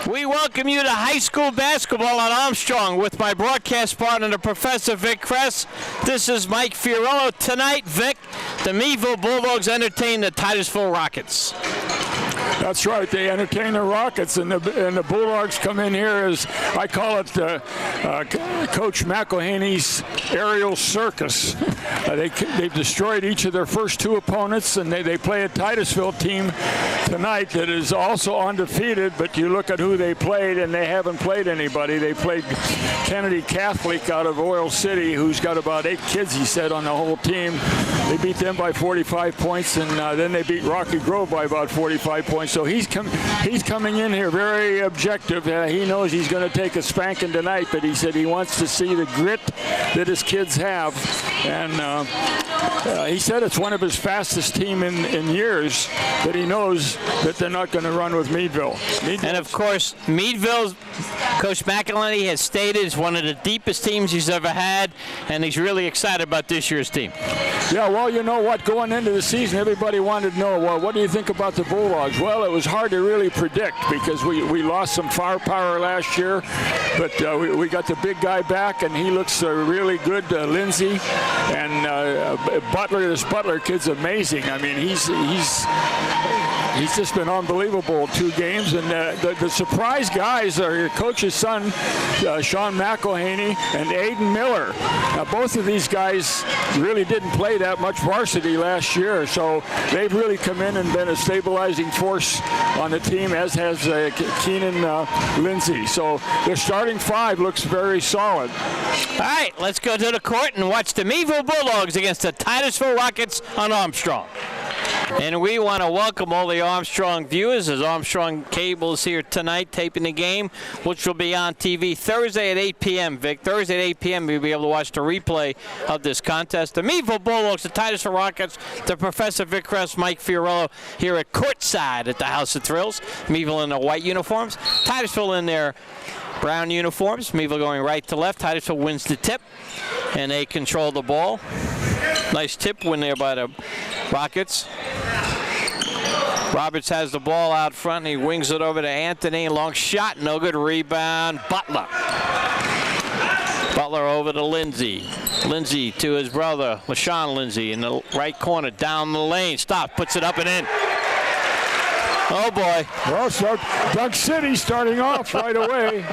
We welcome you to high school basketball on Armstrong with my broadcast partner, Professor Vic Kress. This is Mike Fiorillo. Tonight, Vic, the Meadville Bulldogs entertain the Titusville Rockets. That's right. They entertain the Rockets, and the Bulldogs come in here as, I call it, Coach McElhaney's aerial circus. They've destroyed each of their first two opponents, and they play a Titusville team tonight that is also undefeated, but you look at who they played, and they haven't played anybody. They played Kennedy Catholic out of Oil City, who's got about 8 kids, he said, on the whole team. They beat them by 45 points, and then they beat Rocky Grove by about 45 points. So he's coming in here very objective. He knows he's going to take a spanking tonight, but he said he wants to see the grit that his kids have. And he said it's one of his fastest team in years, that he knows that they're not going to run with Meadville. And of course, Meadville's Coach McElhaney has stated it's one of the deepest teams he's ever had, and he's really excited about this year's team. Yeah, well, you know what? Going into the season, everybody wanted to know, well, what do you think about the Bulldogs? Well, it was hard to really predict because we lost some firepower last year, but we got the big guy back, and he looks really good, Lindsay. And Butler, this Butler kid's amazing. I mean, he's just been unbelievable 2 games. And the surprise guys are your coach's son, Sean McElhaney, and Aiden Miller. Now, both of these guys really didn't play that much varsity last year, so they've really come in and been a stabilizing force on the team, as has Keenan Lindsay. So their starting 5 looks very solid. All right, let's go to the court and watch the Meadville Bulldogs against the Titusville Rockets on Armstrong. And we want to welcome all the Armstrong viewers as Armstrong Cable is here tonight taping the game, which will be on TV Thursday at 8 p.m., Vic. Thursday at 8 p.m. you'll be able to watch the replay of this contest. The Meadville Bulldogs, the Titusville Rockets, the Professor Vic Kress, Mike Fiorillo here at courtside at the House of Thrills. Meadville in their white uniforms, Titusville in their brown uniforms. Meadville going right to left. Titusville wins the tip, and they control the ball. Nice tip win there by the Rockets. Roberts has the ball out front, and he wings it over to Anthony. Long shot, no good. Rebound, Butler. Butler over to Lindsay. Lindsay to his brother, LaShawn Lindsay, in the right corner, down the lane. Stop, puts it up and in. Oh, boy. Well, so Doug City starting off right away.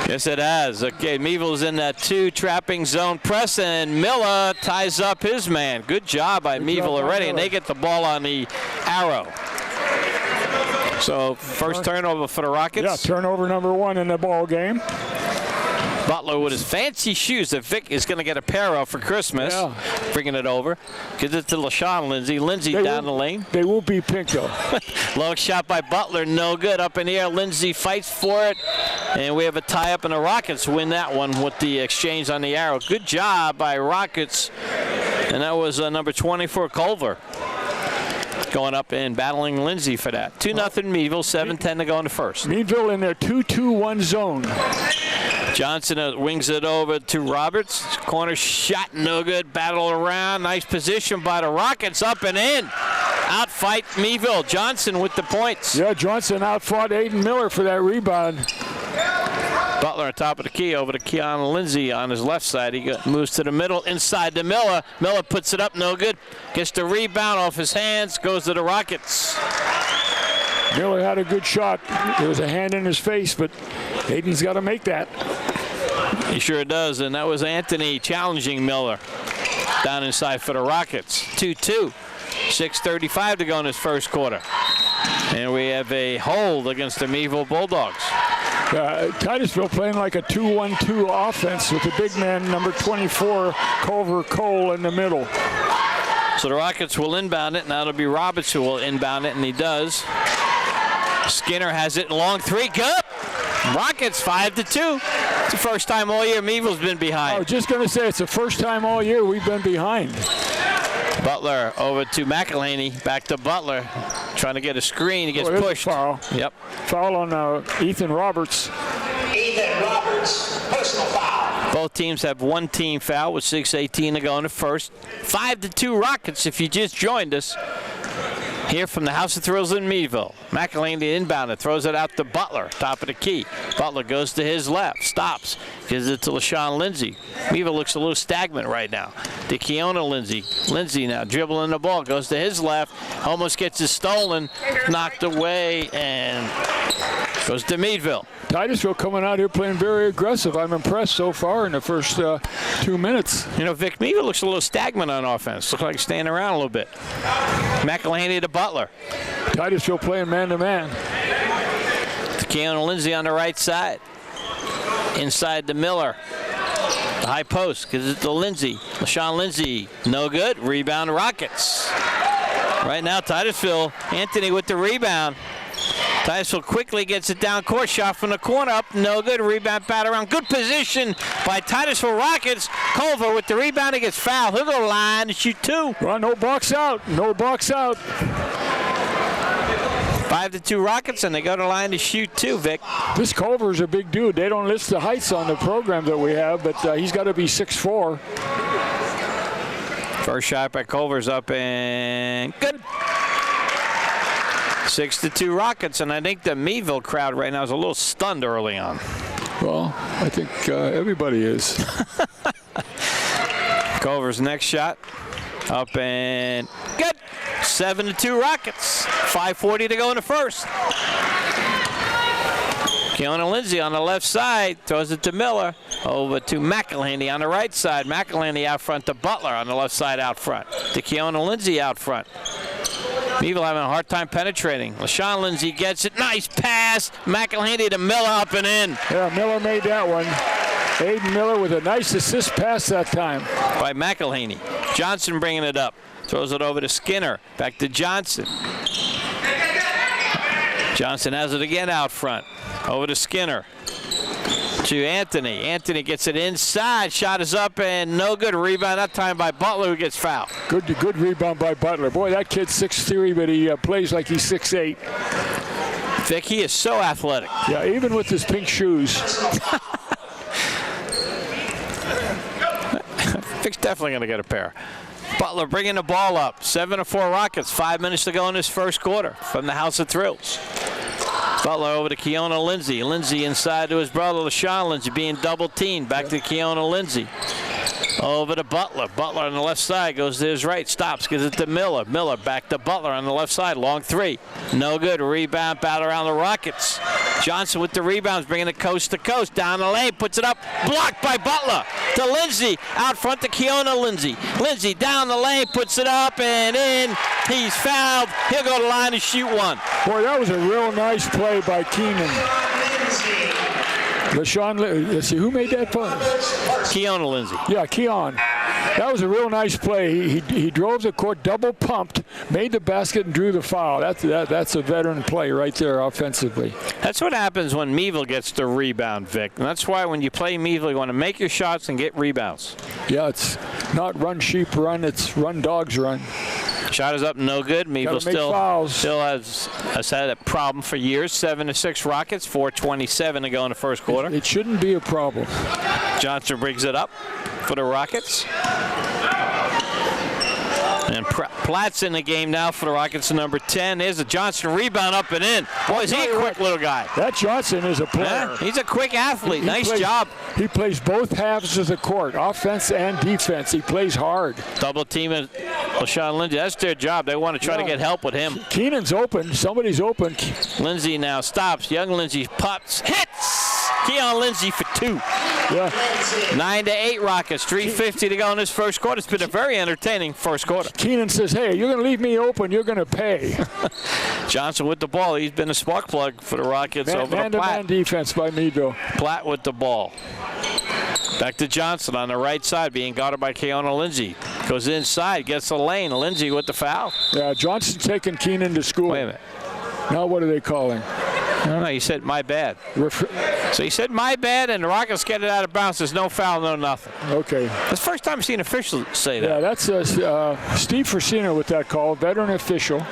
Yes, it has. Okay, Meadville's in that 2 trapping zone press, and Miller ties up his man. Good job by Meadville already, and they get the ball on the arrow. So first turnover for the Rockets. Yeah, turnover number 1 in the ball game. Butler with his fancy shoes that Vic is going to get a pair of for Christmas. Yeah. Bringing it over. Gives it to LaShawn Lindsay. Lindsay down the lane. They will be pink, though. Long shot by Butler. No good. Up in the air. Lindsay fights for it. And we have a tie-up, and the Rockets win that one with the exchange on the arrow. Good job by Rockets. And that was number 24, Culver, going up and battling Lindsay for that. 2-0 Meadville, 7:10 to go in the first. Meadville in their 2-2-1 zone. Johnson wings it over to Roberts. Corner shot, no good. Battle around. Nice position by the Rockets, up and in. Outfight Meadville. Johnson with the points. Yeah, Johnson outfought Aiden Miller for that rebound. Butler on top of the key over to Keanu Lindsay on his left side. He moves to the middle, inside to Miller. Miller puts it up, no good. Gets the rebound off his hands, goes to the Rockets. Miller had a good shot. There was a hand in his face, but Aiden's got to make that. He sure does, and that was Anthony challenging Miller down inside for the Rockets. 2-2. 6:35 to go in this first quarter. And we have a hold against the Meadville Bulldogs. Titusville playing like a 2-1-2 offense with the big man, number 24, Culver Cole, in the middle. So the Rockets will inbound it. Now it'll be Roberts who will inbound it, and he does. Skinner has it. Long 3. Good. Rockets 5-2. It's the first time all year Meadville's been behind. I was just going to say, it's the first time all year we've been behind. Butler over to McElhaney. Back to Butler. Trying to get a screen. He gets pushed. Foul. Yep. Foul on Ethan Roberts. Ethan Roberts, personal foul. Both teams have 1 team foul with 6:18 to go in the first. 5-2 Rockets if you just joined us. here from the House of Thrills in Meadville. McElhaney inbound and throws it out to Butler, top of the key. Butler goes to his left, stops, gives it to LaShawn Lindsay. Meadville looks a little stagnant right now. To Keona Lindsay. Lindsay now dribbling the ball, goes to his left, almost gets it stolen, knocked away, and goes to Meadville. Titusville coming out here playing very aggressive. I'm impressed so far in the first 2 minutes. You know, Vic, Meadville looks a little stagnant on offense. Looks like standing around a little bit. McElhaney to Butler. Titusville playing man-to-man. To Keona Lindsay on the right side. Inside to Miller. The high post, gives it to Lindsay. LaShawn Lindsay, no good. Rebound Rockets. Right now, Titusville, Anthony with the rebound. Titusville quickly gets it down court. Shot from the corner up. No good. Rebound bat around. Good position by Titusville Rockets. Culver with the rebound. He gets fouled. He'll go to the line to shoot 2. Well, no box out. No box out. 5-2 Rockets, and they go to the line to shoot 2, Vic. This Culver's a big dude. They don't list the heights on the program that we have, but he's got to be 6'4". First shot by Culver's up and good. 6-2 Rockets, and I think the Meadville crowd right now is a little stunned early on. Well, I think everybody is. Culver's next shot up and good. 7-2 Rockets. 5:40 to go in the first. Keona Lindsay on the left side throws it to Miller. Over to McElhaney on the right side. McElhaney out front to Butler on the left side out front. To Keona Lindsay out front. Meadville having a hard time penetrating. LaShawn Lindsay gets it. Nice pass. McElhaney to Miller up and in. Yeah, Miller made that one. Aiden Miller with a nice assist pass that time. By McElhaney. Johnson bringing it up. Throws it over to Skinner. Back to Johnson. Johnson has it again out front. Over to Skinner. To Anthony. Anthony gets it inside. Shot is up and no good. Rebound that time by Butler, who gets fouled. Good rebound by Butler. Boy, that kid's 6'3", but he plays like he's 6'8". Vic, he is so athletic. Yeah, even with his pink shoes. Vic's definitely going to get a pair. Butler bringing the ball up. 7-4 Rockets. 5 minutes to go in this first quarter from the House of Thrills. Butler over to Keona Lindsay. Lindsay inside to his brother, LaShawn Lindsay, being double-teamed. Back to Keona Lindsay. Over to Butler. Butler on the left side goes to his right. Stops, gives it to Miller. Miller back to Butler on the left side. Long 3. No good. Rebound battle around the Rockets. Johnson with the rebounds, bringing it coast to coast. Down the lane, puts it up. Blocked by Butler. To Lindsay. Out front to Keona Lindsay. Lindsay down the lane, puts it up and in. He's fouled. He'll go to the line and shoot 1. Boy, that was a real nice play by Keenan. LaShawn, let's see, who made that play? Keona Lindsay. Yeah, Keon. That was a real nice play. He drove the court, double pumped, made the basket, and drew the foul. That's a veteran play right there offensively. That's what happens when Meadville gets the rebound, Vic. And that's why when you play Meadville, you want to make your shots and get rebounds. Yeah, it's not run sheep run, it's run dogs run. Shot is up, no good. Meadville still has had a problem for years. 7-6 Rockets, 4:27 to go in the first quarter. It shouldn't be a problem. Johnson brings it up for the Rockets. And Platt's in the game now for the Rockets, number 10. There's a Johnson rebound up and in. Boy, is he a quick little guy. That Johnson is a player. Yeah, he's a quick athlete. Nice job. He plays both halves of the court, offense and defense. He plays hard. Double team at LaShawn Lindsay. That's their job. They want to try to get help with him. Keenan's open. Somebody's open. Lindsay now stops. Young Lindsay puts. Hits! Keona Lindsay for 2. Yeah. 9-8 Rockets. 3:50 to go in this first quarter. It's been a very entertaining first quarter. Keenan says, hey, you're going to leave me open, you're going to pay. Johnson with the ball. He's been a spark plug for the Rockets over to Platt. Man-to-man defense by Meadville. Platt with the ball. Back to Johnson on the right side, being guarded by Keona Lindsay. Goes inside, gets the lane. Lindsay with the foul. Yeah, Johnson taking Keenan to school. Wait a minute. Now what are they calling? I don't know. You said my bad. So he said my bad, and the Rockets get it out of bounds. There's no foul, no nothing. Okay. It's the first time I've seen officials say that. Yeah, that's Steve Frasino with that call, veteran official.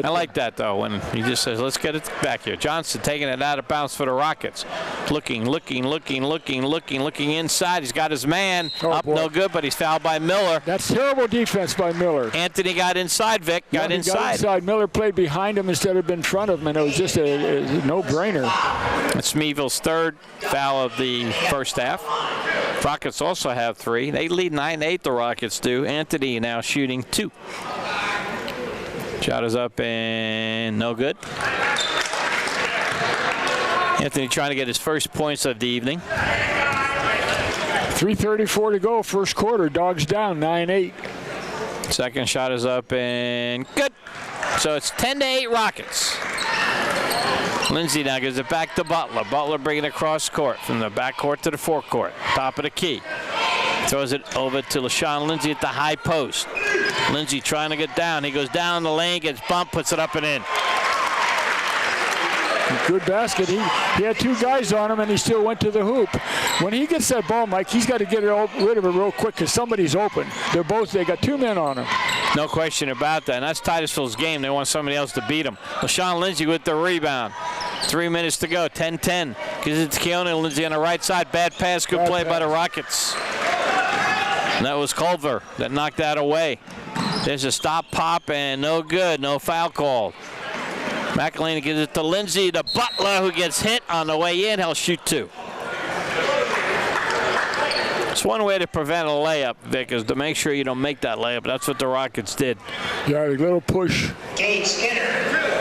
I like that, though, when he just says, let's get it back here. Johnson taking it out of bounds for the Rockets. Looking inside. He's got his man up, boy. no good, but he's fouled by Miller. That's terrible defense by Miller. Anthony got inside, Vic. Got inside. Miller played behind him instead of in front of him, and it was just a no-brainer. It's Meadville's third foul of the first half. Rockets also have 3. They lead 9-8, the Rockets do. Anthony now shooting 2. Shot is up and no good. Anthony trying to get his first points of the evening. 3:34 to go, first quarter. Dogs down 9-8. Second shot is up and good. So it's 10-8 Rockets. Lindsay now gives it back to Butler. Butler bringing it across court from the back court to the forecourt. Top of the key. Throws it over to LaShawn Lindsay at the high post. Lindsay trying to get down. He goes down the lane, gets bumped, puts it up and in. Good basket. He had 2 guys on him, and he still went to the hoop. When he gets that ball, Mike, he's got to get rid of it real quick because somebody's open. They got 2 men on him. No question about that. And that's Titusville's game. They want somebody else to beat them. LaShawn Lindsay with the rebound. 3 minutes to go. 10-10. Gives it to Keone Lindsay on the right side. Bad pass. Good play by the Rockets. And that was Culver that knocked that away. There's a stop, pop, and no good. No foul called. McElhaney gives it to Lindsay, to Butler, who gets hit on the way in. He'll shoot 2. It's one way to prevent a layup, Vic, is to make sure you don't make that layup. That's what the Rockets did. Yeah, a little push. Gage Skinner,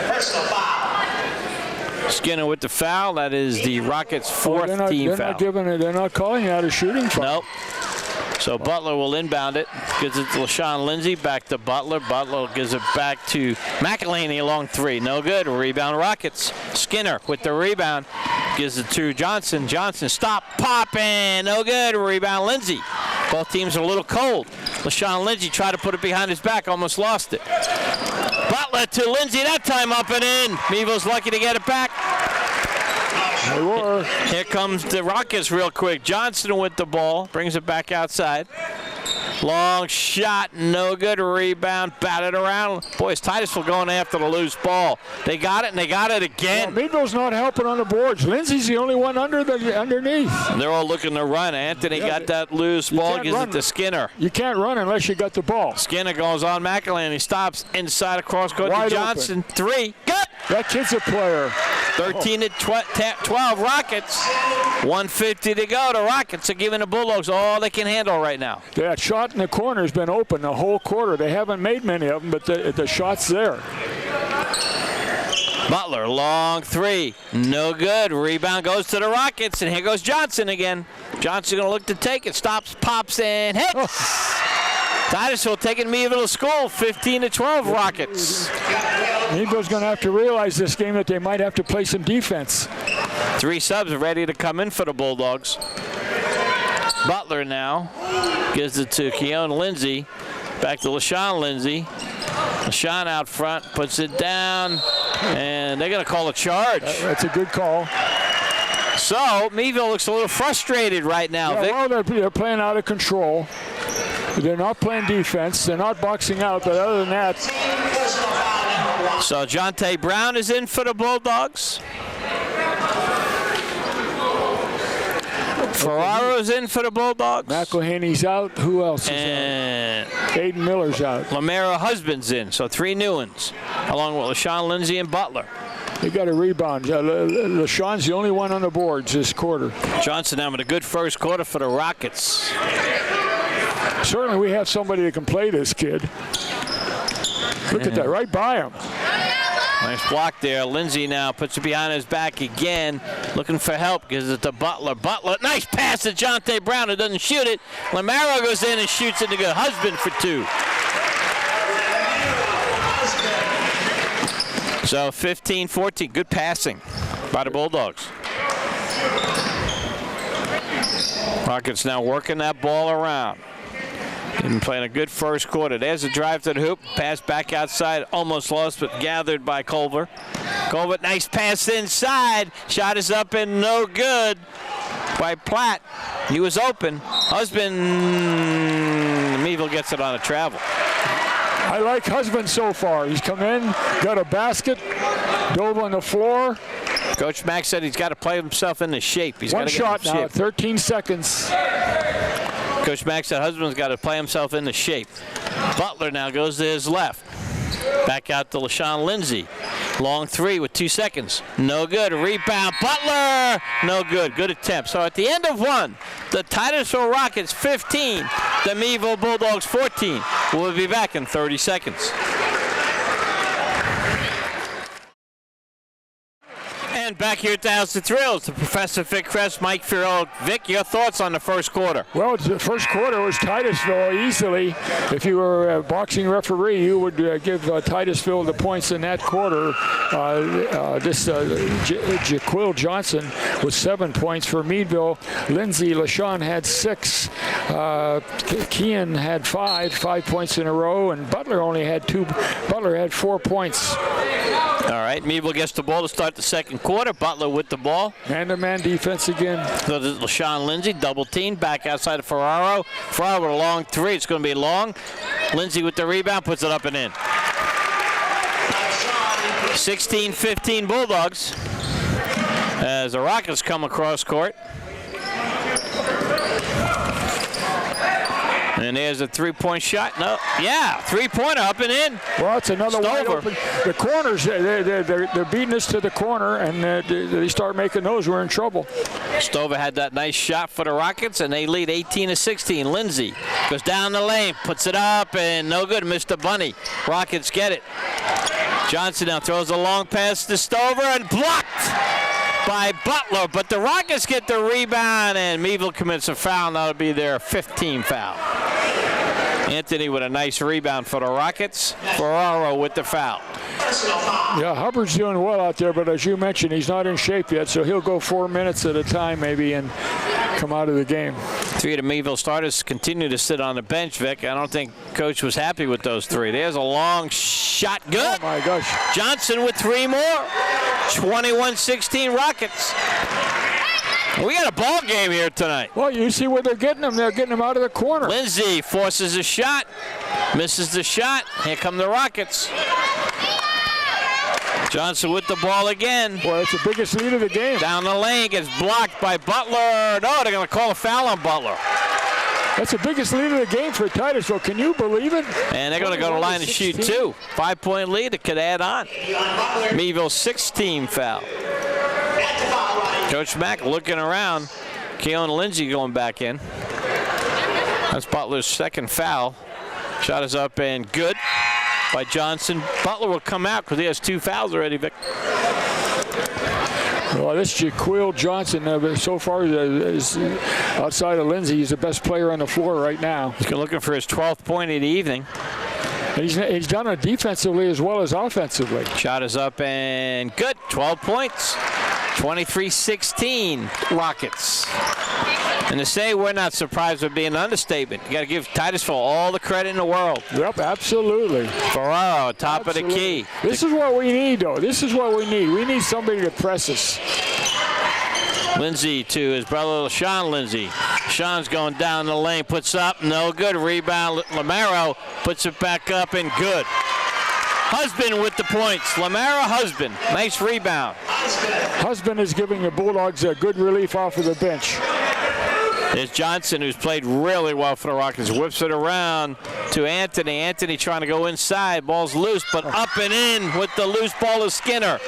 personal foul. Skinner with the foul. That is the Rockets' 4th team foul. They're not calling out a shooting foul. Nope. So Butler will inbound it. Gives it to LaShawn Lindsay. Back to Butler. Butler gives it back to McElhaney along 3. No good. Rebound Rockets. Skinner with the rebound. Gives it to Johnson. Johnson stop, pop, and no good. Rebound Lindsay. Both teams are a little cold. LaShawn Lindsay tried to put it behind his back. Almost lost it. Butler to Lindsay. That time up and in. Meadville's lucky to get it back. They were. Here comes the Rockets real quick. Johnson with the ball. Brings it back outside. Long shot. No good. Rebound. Batted around. Boy, it's Titusville going after the loose ball. They got it, and they got it again. Well, Meadville's not helping on the boards. Lindsay's the only one underneath. They're all looking to run. Anthony got that loose ball. Gives it to Skinner. You can't run unless you got the ball. Skinner goes on McElhaney. Stops inside across court to Johnson. Open. 3. Good. That kid's a player. 13-12 Rockets. 1:50 to go. The Rockets are giving the Bulldogs all they can handle right now. That shot in the corner has been open the whole quarter. They haven't made many of them, but the shot's there. Butler, long 3. No good. Rebound goes to the Rockets, and here goes Johnson again. Johnson going to look to take it. Stops, pops, and hits. Titusville taking Meadville to school. 15-12 Rockets. Meadville's going to have to realize this game that they might have to play some defense. 3 subs ready to come in for the Bulldogs. Butler now gives it to Keone Lindsay. Back to LaShawn Lindsay. LaShawn out front, puts it down, and they're going to call a charge. That's a good call. So Meadville looks a little frustrated right now, Vic. Well, they're playing out of control. They're not playing defense. They're not boxing out, but other than that. So Jonte Brown is in for the Bulldogs. Ferraro's in for the Bulldogs. McElhaney's out. Who else is and out? Aiden Miller's out. Lamero Husband's in, so 3 new ones, along with LaShawn Lindsay and Butler. They got a rebound. LaShawn's the only one on the boards this quarter. Johnson having a good first quarter for the Rockets. Certainly we have somebody that can play this kid. Look at that, right by him. Nice block there. Lindsay now puts it behind his back again, looking for help. Gives it to Butler. Butler, nice pass to Jonte Brown, who doesn't shoot it. Lamaro goes in and shoots it to good. Husband for 2. So 15-14, good passing by the Bulldogs. Rockets now working that ball around. Been playing a good first quarter. There's a drive to the hoop. Pass back outside. Almost lost, but gathered by Culver. Culver, nice pass inside. Shot is up and no good by Platt. He was open. Husband, Meadville gets it on a travel. I like Husband so far. He's come in, got a basket, dove on the floor, Coach Mack said he's got to play himself into shape. He's One got to shot get now, shape. 13 seconds. Coach Mack said husband's got to play himself into shape. Butler now goes to his left. Back out to LaShawn Lindsay. Long three with 2 seconds. No good. Rebound. Butler. No good. Good attempt. So at the end of one, the Titusville Rockets 15, the Meadville Bulldogs 14. We'll be back in 30 seconds. And back here at the House of Thrills, the Professor Vic Kress, Mike Fiorillo. Vic, your thoughts on the first quarter? Well, the first quarter was Titusville easily. If you were a boxing referee, you would give Titusville the points in that quarter. Jaquil Johnson with 7 points for Meadville. Lindsay LaShawn had 6. Kean had 5 points in a row, and Butler only had 2. Butler had 4 points. All right, Meadville gets the ball to start the second quarter. Butler with the ball. Man-to-man defense again. So this is LaShawn Lindsay, double team, back outside of Ferraro. Ferraro with a long three. It's going to be long. Lindsay with the rebound, puts it up and in. 16-15 Bulldogs as the Rockets come across court. And there's a three-point shot. No, yeah, three-pointer up and in. Well, it's another wide open. The corners, they're beating us to the corner, and they start making those. We're in trouble. Stover had that nice shot for the Rockets, and they lead 18-16. Lindsay goes down the lane, puts it up, and no good. Mr. Bunny. Rockets get it. Johnson now throws a long pass to Stover and blocked by Butler, but the Rockets get the rebound, and Meadville commits a foul. That'll be their 15th foul. Anthony with a nice rebound for the Rockets. Ferraro with the foul. Yeah, Hubbard's doing well out there, but as you mentioned, he's not in shape yet, so he'll go 4 minutes at a time maybe and come out of the game. 3 of the Meadville starters continue to sit on the bench, Vic. I don't think Coach was happy with those 3. There's a long shot. Good. Oh, my gosh. Johnson with 3 more. 21-16 Rockets. We got a ball game here tonight. Well, you see where they're getting them. They're getting them out of the corner. Lindsay forces a shot. Misses the shot. Here come the Rockets. Johnson with the ball again. Boy, it's the biggest lead of the game. Down the lane, gets blocked by Butler. No, they're going to call a foul on Butler. That's the biggest lead of the game for Titusville. Can you believe it? And they're going to go to the line and shoot 2. 5-point lead. It could add on. Meadville 16 foul. Coach Mack looking around. Keon Lindsay going back in. That's Butler's second foul. Shot is up and good by Johnson. Butler will come out because he has 2 fouls already, Vic. Well, this Jaquil Johnson, so far, is outside of Lindsay. He's the best player on the floor right now. He's looking for his 12th point of the evening. He's done it defensively as well as offensively. Shot is up and good. 12 points. 23-16 Rockets. And to say we're not surprised would be an understatement. You got to give Titusville all the credit in the world. Yep, absolutely. Ferraro, top of the key. This is what we need, though. This is what we need. We need somebody to press us. Lindsay to his brother LaShawn Lindsay. Sean's going down the lane, puts up, no good. Rebound, Lamaro puts it back up and good. Husband with the points. Lamaro Husband, nice rebound. Husband is giving the Bulldogs a good relief off of the bench. There's Johnson, who's played really well for the Rockets. Whips it around to Anthony. Anthony trying to go inside. Ball's loose, but up and in with the loose ball is Skinner.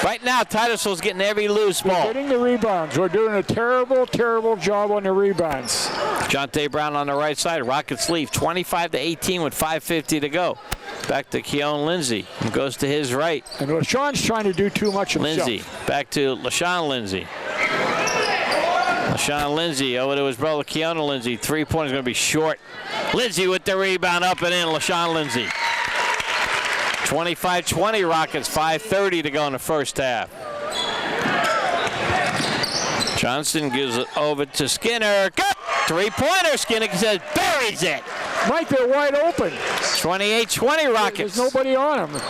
Right now, Titusville's getting every loose ball. We're getting the rebounds. We're doing a terrible, terrible job on the rebounds. Jonte Brown on the right side. Rockets leave 25-18 with 5:50 to go. Back to Keon Lindsay, who goes to his right. And LaShawn's trying to do too much himself. Lindsay, back to LaShawn Lindsay. LaShawn Lindsay over to his brother Keon Lindsay. 3-pointer is going to be short. Lindsay with the rebound up and in. LaShawn Lindsay. 25-20 Rockets, 5:30 to go in the first half. Johnson gives it over to Skinner. Good! 3-pointer. Skinner says buries it. Mike, they're wide open. 28-20 Rockets. There's nobody on them.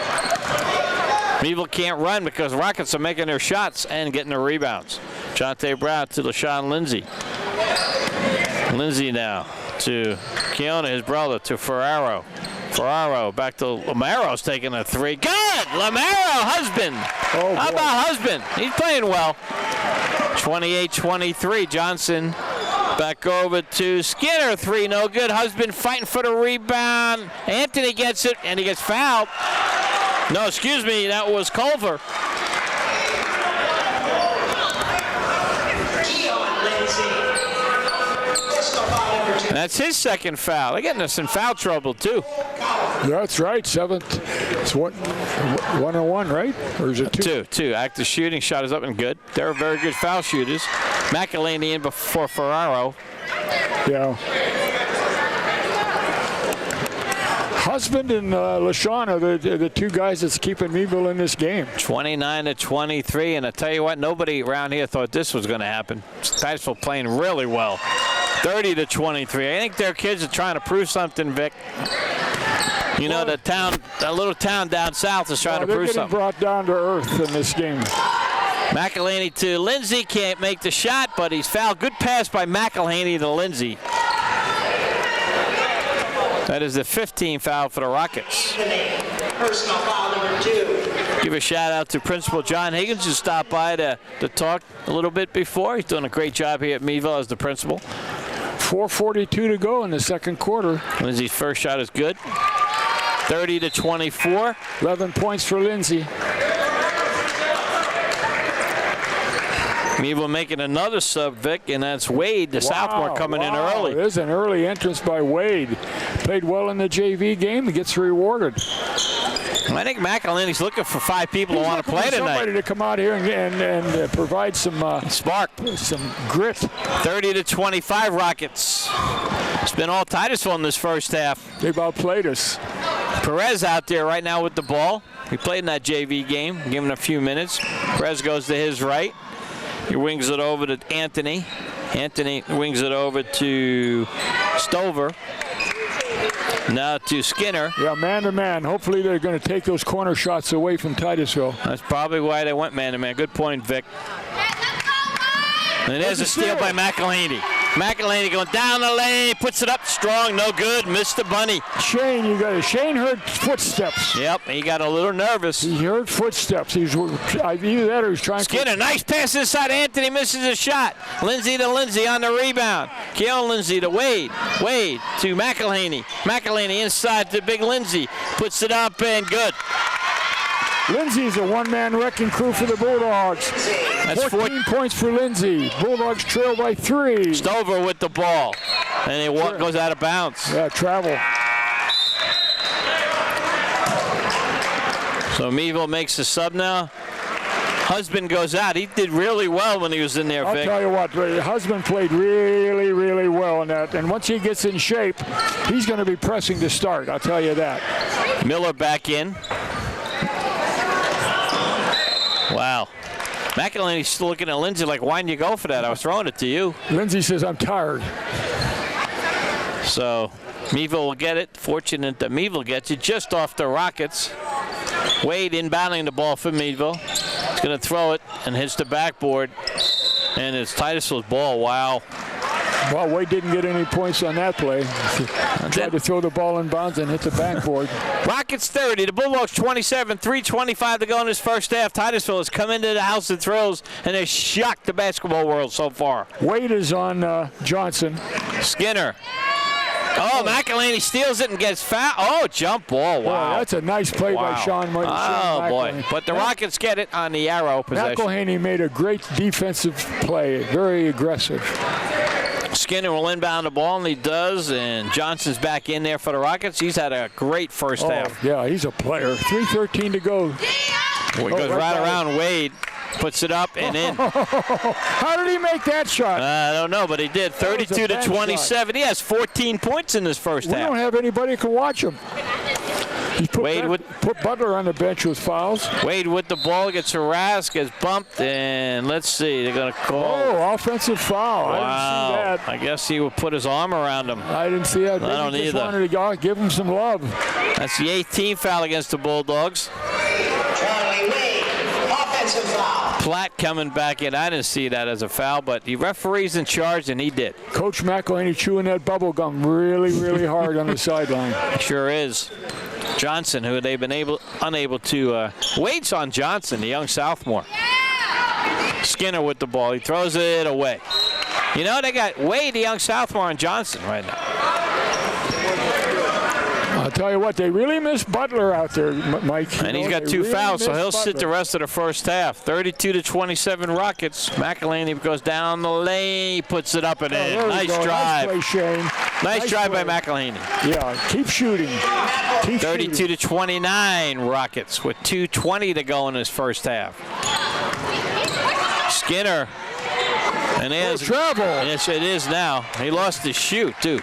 Meadville can't run because the Rockets are making their shots and getting their rebounds. Jonte Brown to LaShawn Lindsay. Lindsay now to Keona, his brother, to Ferraro. Ferraro back to Lamaro's taking a 3. Good! Good. Lamaro Husband. Oh, How boy. about Husband? He's playing well. 28-23. Johnson back over to Skinner. 3, no good. Husband fighting for the rebound. Anthony gets it, and he gets fouled. No, excuse me, that was Culver. That's his second foul. They're getting us in foul trouble, too. That's right, 7th. It's 1-on-1, right? Or is it 2? 2. Active shooting, shot is up and good. They're very good foul shooters. McElhaney in before Ferraro. Yeah. Husband and LaShawn are the two guys that's keeping Meadville in this game. 29-23, and I tell you what, nobody around here thought this was going to happen. Titusville playing really well. 30-23. I think their kids are trying to prove something, Vic. You know, that little town down south is trying to prove something. They're getting brought down to earth in this game. McElhaney to Lindsay, can't make the shot, but he's fouled. Good pass by McElhaney to Lindsay. That is the 15th foul for the Rockets. Personal foul number 2. Give a shout out to Principal John Higgins, who stopped by to talk a little bit before. He's doing a great job here at Meadville as the principal. 4:42 to go in the second quarter. Lindsay's first shot is good. 30-24. 11 points for Lindsay. Meadville making another sub, Vic, and that's Wade, the sophomore, coming in early. There's an early entrance by Wade. Played well in the JV game. He gets rewarded. I think McElhaney's looking for 5 people who want to play tonight. Somebody to come out here and provide some spark, some grit. 30-25 Rockets. It's been all Titusville in this first half. They've outplayed us. Perez out there right now with the ball. He played in that JV game. Give him a few minutes. Perez goes to his right. He wings it over to Anthony. Anthony wings it over to Stover. Now to Skinner. Yeah, man to man. Hopefully they're going to take those corner shots away from Titusville. That's probably why they went man to man. Good point, Vic. And there's a steal by McElhaney. McElhaney going down the lane, puts it up strong, no good, missed the bunny. Shane, Shane heard footsteps. Yep, he got a little nervous. He heard footsteps. Either that or he's trying to. Skinner, nice pass inside. Anthony misses a shot. Lindsay to Lindsay on the rebound. Keon Lindsay to Wade. Wade to McElhaney. McElhaney inside to Big Lindsay. Puts it up and good. Lindsay's a one-man wrecking crew for the Bulldogs. That's 14 points for Lindsay. Bulldogs trail by 3. Stover with the ball. And he goes out of bounds. Yeah, travel. So Meadville makes a sub now. Husband goes out. He did really well when he was in there, Vic. I'll tell you what, Husband played really, really well in that. And once he gets in shape, he's going to be pressing to start. I'll tell you that. Miller back in. Wow. McElhaney's still looking at Lindsay like, why didn't you go for that? I was throwing it to you. Lindsay says, I'm tired. So Meadville will get it. Fortunate that Meadville gets it just off the Rockets. Wade inbounding the ball for Meadville. He's going to throw it and hits the backboard. And it's Titusville's ball. Wow. Well, Wade didn't get any points on that play. Tried to throw the ball in bounds and hit the backboard. Rockets 30, the Bulldogs 27, 3:25 to go in this first half. Titusville has come into the House of Thrills and has shocked the basketball world so far. Wade is on Johnson. Skinner. Oh, McElhaney steals it and gets fouled. Oh, jump ball. Wow. Well, that's a nice play by Sean. Oh, boy. But the Rockets get it on the arrow possession. McElhaney made a great defensive play. Very aggressive. Skinner will inbound the ball, and he does. And Johnson's back in there for the Rockets. He's had a great first half. Yeah, he's a player. 3:13 to go. He goes right around Wade. Puts it up and in. How did he make that shot? I don't know, but he did. 32-27. He has 14 points in this first half. We don't have anybody who can watch him. He put Butler on the bench with fouls. Wade with the ball, gets harassed, gets bumped, and let's see, they're going to call. Oh, offensive foul. Wow. I didn't see that. I guess he would put his arm around him. I didn't see that. I don't either. Just wanted to give him some love. That's the 18th foul against the Bulldogs. Charlie Wade, offensive Offensive foul. Platt coming back in. I didn't see that as a foul, but the referee's in charge, and he did. Coach McElhaney chewing that bubble gum really, really hard on the sideline. Sure is. Johnson, who they've been unable to waits on Johnson, the young sophomore. Skinner with the ball. He throws it away. You know, they got Wade, the young sophomore, and Johnson right now. I'll tell you what, they really miss Butler out there, Mike. And he's got 2 fouls, so he'll sit the rest of the first half. 32-27 Rockets. McElhaney goes down the lane, he puts it up and in. Nice drive. Nice play, Shane. Nice drive by McElhaney. Yeah, keep shooting. 32-29 Rockets with 2:20 to go in this first half. Skinner. And there's travel. Yes, it is now. He lost his shoe, too.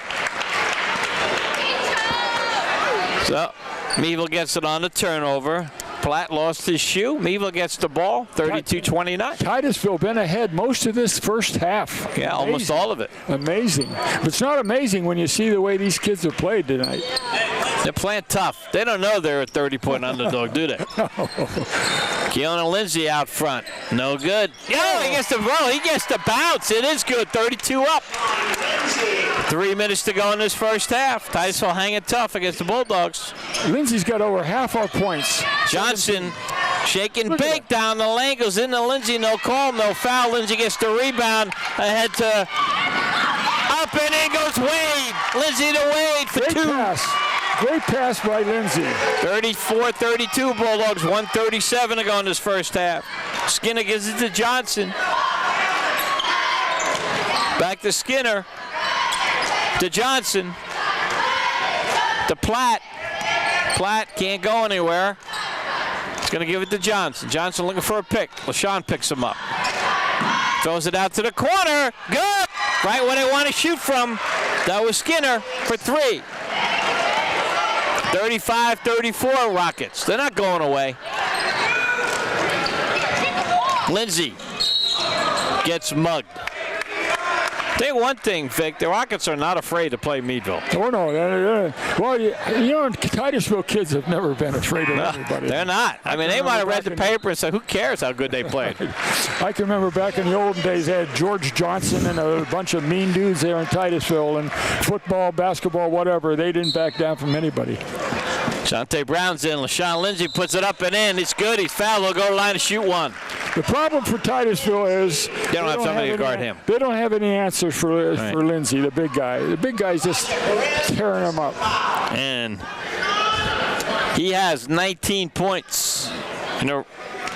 So, Meadville gets it on the turnover. Platt lost his shoe. Meadville gets the ball, 32-29. Titusville been ahead most of this first half. Yeah, amazing. almost all of it. Amazing. But it's not amazing when you see the way these kids have played tonight. They're playing tough. They don't know they're a 30-point underdog, do they? No. Keona Lindsay out front. No good. Oh, he gets the ball. He gets the bounce. It is good. 32 up. 3 minutes to go in this first half. Titusville hanging tough against the Bulldogs. Lindsay's got over half our points. Johnson shaking big down the lane. Goes into Lindsay. No call, no foul. Lindsay gets the rebound. Ahead to up and in goes Wade. Lindsay to Wade for Great 2. Pass. Great pass by Lindsay. 34-32 Bulldogs. 1:37 to go in this first half. Skinner gives it to Johnson. Back to Skinner. To Johnson. To Platt. Platt can't go anywhere. He's going to give it to Johnson. Johnson looking for a pick. LaShawn picks him up. Throws it out to the corner. Good! Right where they want to shoot from. That was Skinner for 3. 35-34 Rockets. They're not going away. Lindsay gets mugged. Tell you one thing, Vic, the Rockets are not afraid to play Meadville. Oh, no. Well, you know, Titusville kids have never been afraid of anybody. They're not. I mean, they might have read the paper and said, who cares how good they played? I can remember back in the olden days, they had George Johnson and a bunch of mean dudes there in Titusville, and football, basketball, whatever. They didn't back down from anybody. Shante Brown's in. LaShawn Lindsay puts it up and in. It's good. He's fouled. He'll go to the line to shoot 1. The problem for Titusville is they don't have somebody to guard him. They don't have any answers for Lindsay, the big guy. The big guy's just tearing him up. And he has 19 points. You know,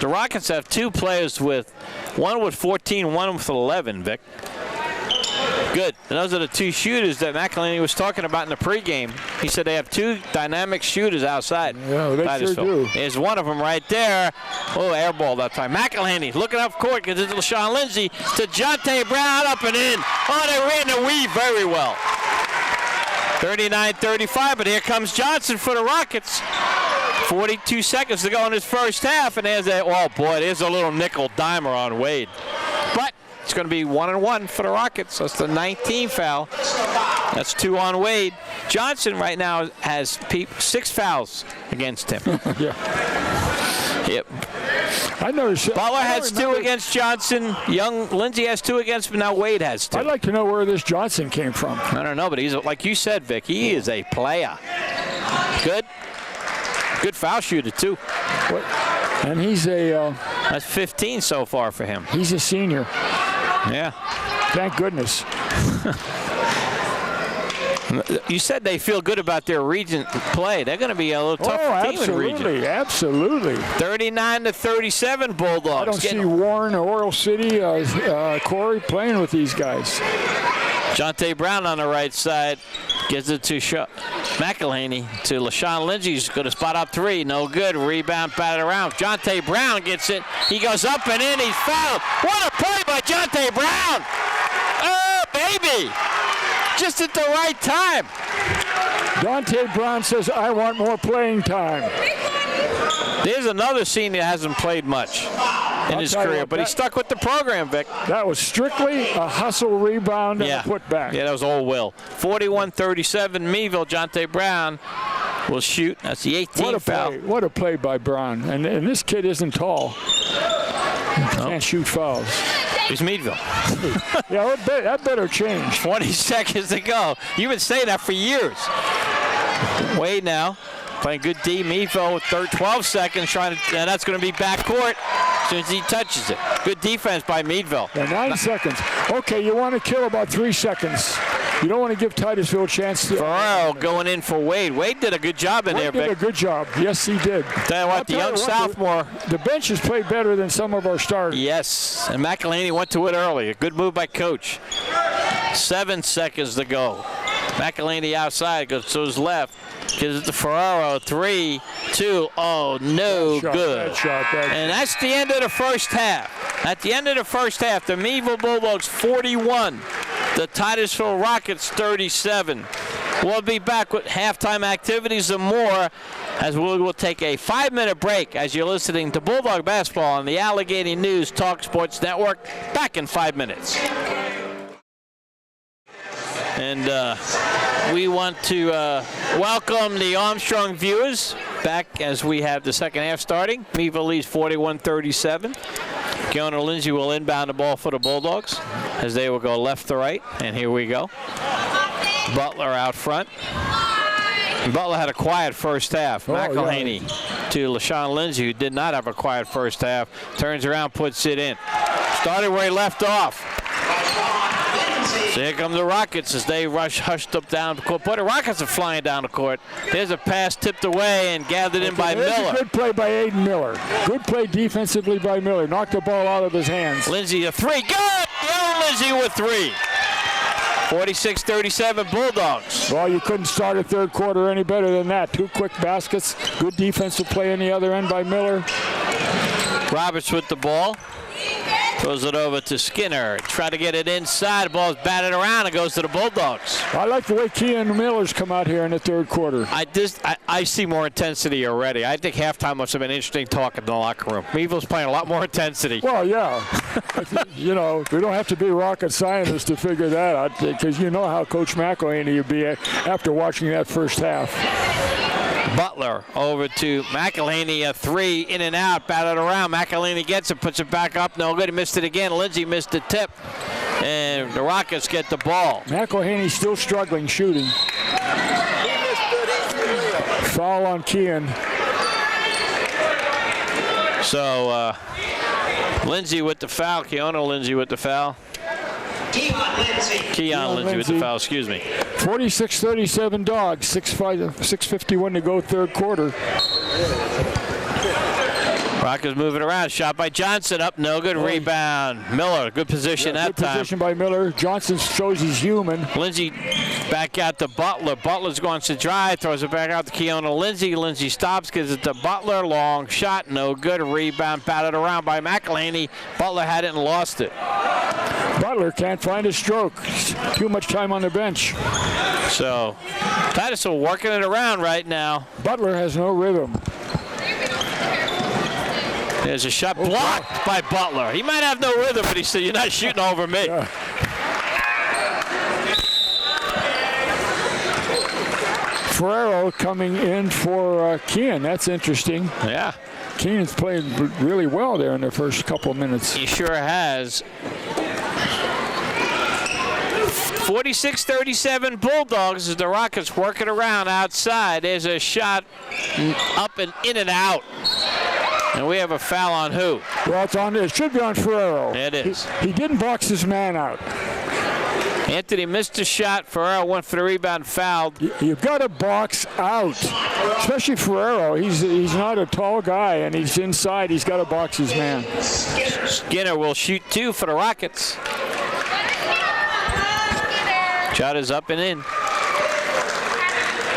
the Rockets have 2 players with, one with 14, one with 11, Vic. Good. And those are the 2 shooters that McElhaney was talking about in the pregame. He said they have 2 dynamic shooters outside. Yeah, they sure do. There's one of them right there. Oh, air ball that time. McElhaney looking up court, gets it to LaShawn Lindsay, to Jonte Brown, up and in. Oh, they ran the weave very well. 39-35, but here comes Johnson for the Rockets. 42 seconds to go in his first half, and there's a, oh boy, there's a little nickel dimer on Wade. But it's going to be 1-1 for the Rockets. That's the 19th foul. That's 2 on Wade. Johnson right now has 6 fouls against him. Yeah. Yep. I noticed. Butler has 2 against Johnson. Young Lindsay has 2 against, but now Wade has 2. I'd like to know where this Johnson came from. I don't know, but he's, like you said, Vic, he is a player. Good foul shooter, too. What? And he's a... that's 15 so far for him. He's a senior. Yeah. Thank goodness. You said they feel good about their region play. They're going to be a little tough team in region. Absolutely. 39-37 Bulldogs. I don't see Warren or Oral City, Corey playing with these guys. Jonte Brown on the right side gives it to McElhaney to LaShawn Lindsay. He's going to spot up 3. No good. Rebound batted around. Jonte Brown gets it. He goes up and in. He's fouled. What a play by Jonte Brown. Oh, baby. Just at the right time. Dante Brown says, I want more playing time. There's another senior that hasn't played much in his career, but he stuck with the program, Vic. That was strictly a hustle rebound and a putback. Yeah, that was all Will. 41-37 Meadville. Jonte Brown will shoot. That's the 18th foul. What a play by Brown. And this kid isn't tall. Can't shoot fouls. He's Meadville. Yeah, that better change. 20 seconds to go. You've been saying that for years. Wade now playing good D. Meadville with 12 seconds, and that's going to be backcourt as soon as he touches it. Good defense by Meadville. Yeah, 9 seconds. Okay, you want to kill about 3 seconds. You don't want to give Titusville a chance to. Fiorillo going in for Wade. Wade did a good job in there, Vic. Wade did a good job. Yes, he did. Tell you what, the young sophomore. The bench has played better than some of our starters. Yes, and McElhaney went to it early. A good move by Coach. 7 seconds to go. McElhaney outside, goes to his left. Gives it to Fiorillo. 3, 2, oh, no good. Bad shot. And that's the end of the first half. At the end of the first half, the Meadville Bulldogs 41, the Titusville Rockets 37. We'll be back with halftime activities and more as we will take a 5-minute break as you're listening to Bulldog Basketball on the Allegheny News Talk Sports Network. Back in 5 minutes. And we want to welcome the Armstrong viewers back as we have the second half starting. Meadville leads 41-37. Keona Lindsay will inbound the ball for the Bulldogs as they will go left to right. And here we go. Butler out front. And Butler had a quiet first half. McElhaney to LaShawn Lindsay, who did not have a quiet first half. Turns around, puts it in. Started where he left off. So here come the Rockets as they hushed up down the court. Boy, the Rockets are flying down the court. There's a pass tipped away and gathered in by Miller. A good play by Aiden Miller. Good play defensively by Miller. Knocked the ball out of his hands. Lindsay a 3. Good! Lindsay with 3. 46-37 Bulldogs. Well, you couldn't start a third quarter any better than that. 2 quick baskets. Good defensive play on the other end by Miller. Roberts with the ball. Throws it over to Skinner. Try to get it inside. The ball's batted around and goes to the Bulldogs. I like the way Keon Miller's come out here in the third quarter. I see more intensity already. I think halftime must have been interesting talk in the locker room. Meadville's playing a lot more intensity. Well, yeah. You know, we don't have to be rocket scientists to figure that out because you know how Coach McElhaney would be after watching that first half. Butler over to McElhaney, a 3 in and out, batted around. McElhaney gets it, puts it back up, no good. He missed it again. Lindsay missed the tip, and the Rockets get the ball. McElhaney still struggling shooting. Foul on Keon. So Lindsay with the foul. Keona Lindsay with the foul. Keon Lindsay with the foul, excuse me. 46-37 Dogs, 6:51 to go third quarter. Rockets moving around. Shot by Johnson, up no good. Rebound. Miller, good position that time. Good position by Miller. Johnson shows he's human. Lindsay back out to Butler. Butler's going to drive, throws it back out to Keona Lindsay. Lindsay stops, gives it to Butler. Long shot, no good. Rebound, batted around by McElhaney. Butler had it and lost it. Butler can't find a stroke. Too much time on the bench. So Titusville working it around right now. Butler has no rhythm. There's a shot blocked by Butler. He might have no rhythm, but he said, "You're not shooting over me." Yeah. Fiorillo coming in for Keon. That's interesting. Yeah. Keon's played really well there in the first couple of minutes. He sure has. 46-37 Bulldogs as the Rockets working around outside. There's a shot up and in and out. And we have a foul on who? Well, it should be on Fiorillo. It is. He didn't box his man out. Anthony missed a shot. Fiorillo went for the rebound, fouled. You've got to box out, especially Fiorillo. He's not a tall guy, and he's inside. He's got to box his man. Skinner will shoot 2 for the Rockets. Shot is up and in.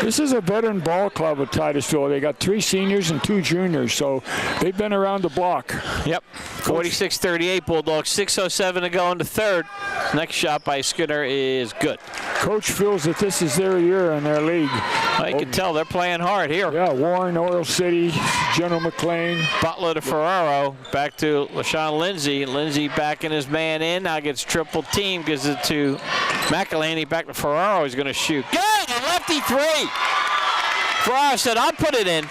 This is a veteran ball club at Titusville. They got 3 seniors and 2 juniors, so they've been around the block. Yep. 46-38 Bulldogs. 6:07 to go in the third. Next shot by Skinner is good. Coach feels that this is their year in their league. Well, you can tell they're playing hard here. Yeah, Warren, Oil City, General McLean. Butler to Fiorillo. Back to LaShawn Lindsay. Lindsay backing his man in. Now gets triple team. Gives it to McElhaney. Back to Fiorillo. He's going to shoot. Good! A lefty 3. Ferraro said, I'll put it in.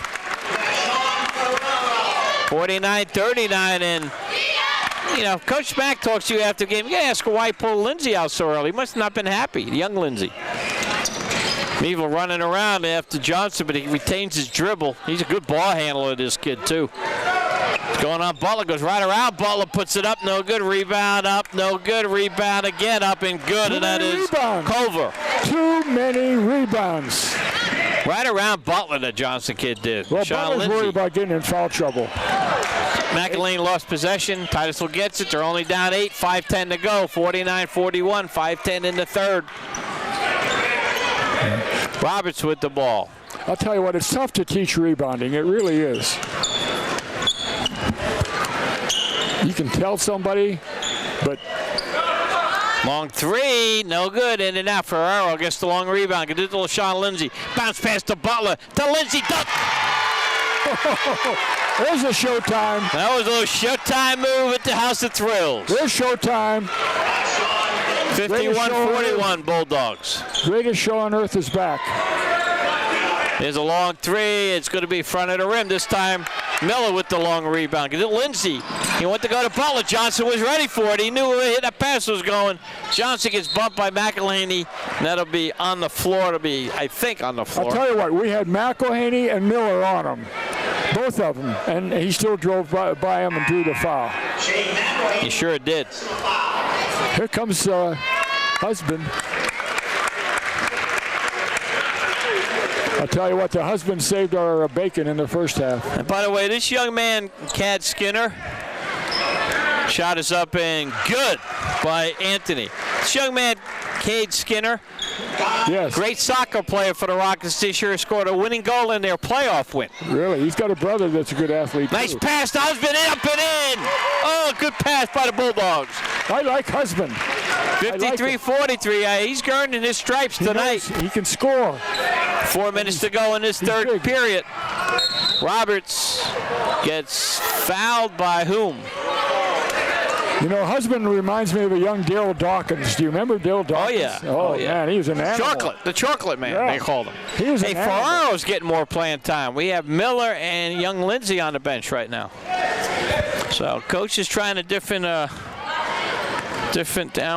49-39, and you know, Coach Mack talks to you after the game. You gotta ask her why he pulled Lindsay out so early. He must have not been happy, young Lindsay. Meadville running around after Johnson, but he retains his dribble. He's a good ball handler, this kid, too. It's going on. Butler goes right around. Butler puts it up. No good. Rebound up. No good. Rebound again up and good, and that is Culver. Too many rebounds. Right around Butler, the Johnson kid did. Well, Butler's worried about getting in foul trouble. McElhaney lost possession. Titusville gets it. They're only down 8. 5:10 to go. 49-41. 5:10 in the third. Roberts with the ball. I'll tell you what, it's tough to teach rebounding. It really is. You can tell somebody, but... Long three, no good. In and out. Ferraro gets the long rebound. Get it to LaShawn Lindsay. Bounce pass to Butler. To Lindsay. Dunk. There's a showtime. That was a little showtime move at the House of Thrills. There's showtime. 51-41 Bulldogs. Greatest show on earth is back. There's a long three. It's going to be front of the rim this time. Miller with the long rebound. Get it Lindsay. He went to go to Butler. Johnson was ready for it. He knew where that pass was going. Johnson gets bumped by McElhaney, and that'll be on the floor. It'll be, I think, on the floor. I'll tell you what, we had McElhaney and Miller on him. Both of them. And he still drove by him and drew the foul. He sure did. Here comes husband. I'll tell you what, the husband saved our bacon in the first half. And by the way, this young man, Cad Skinner, shot is up and good by Anthony. This young man, Cade Skinner, yes, great soccer player for the Rockets this year, scored a winning goal in their playoff win. Really? He's got a brother that's a good athlete, nice too. pass to Husband, up and in. Oh, good pass by the Bulldogs. I like Husband. 53-43. He's earning his stripes tonight. He can score. 4 minutes to go in this third period. Roberts gets fouled by whom? You know, Husband reminds me of a young Daryl Dawkins. Do you remember Daryl Dawkins? Oh, yeah. Man, he was an animal. The chocolate man, they called him. He was an animal. Ferraro's getting more playing time. We have Miller and young Lindsay on the bench right now. So, coach is trying a different. I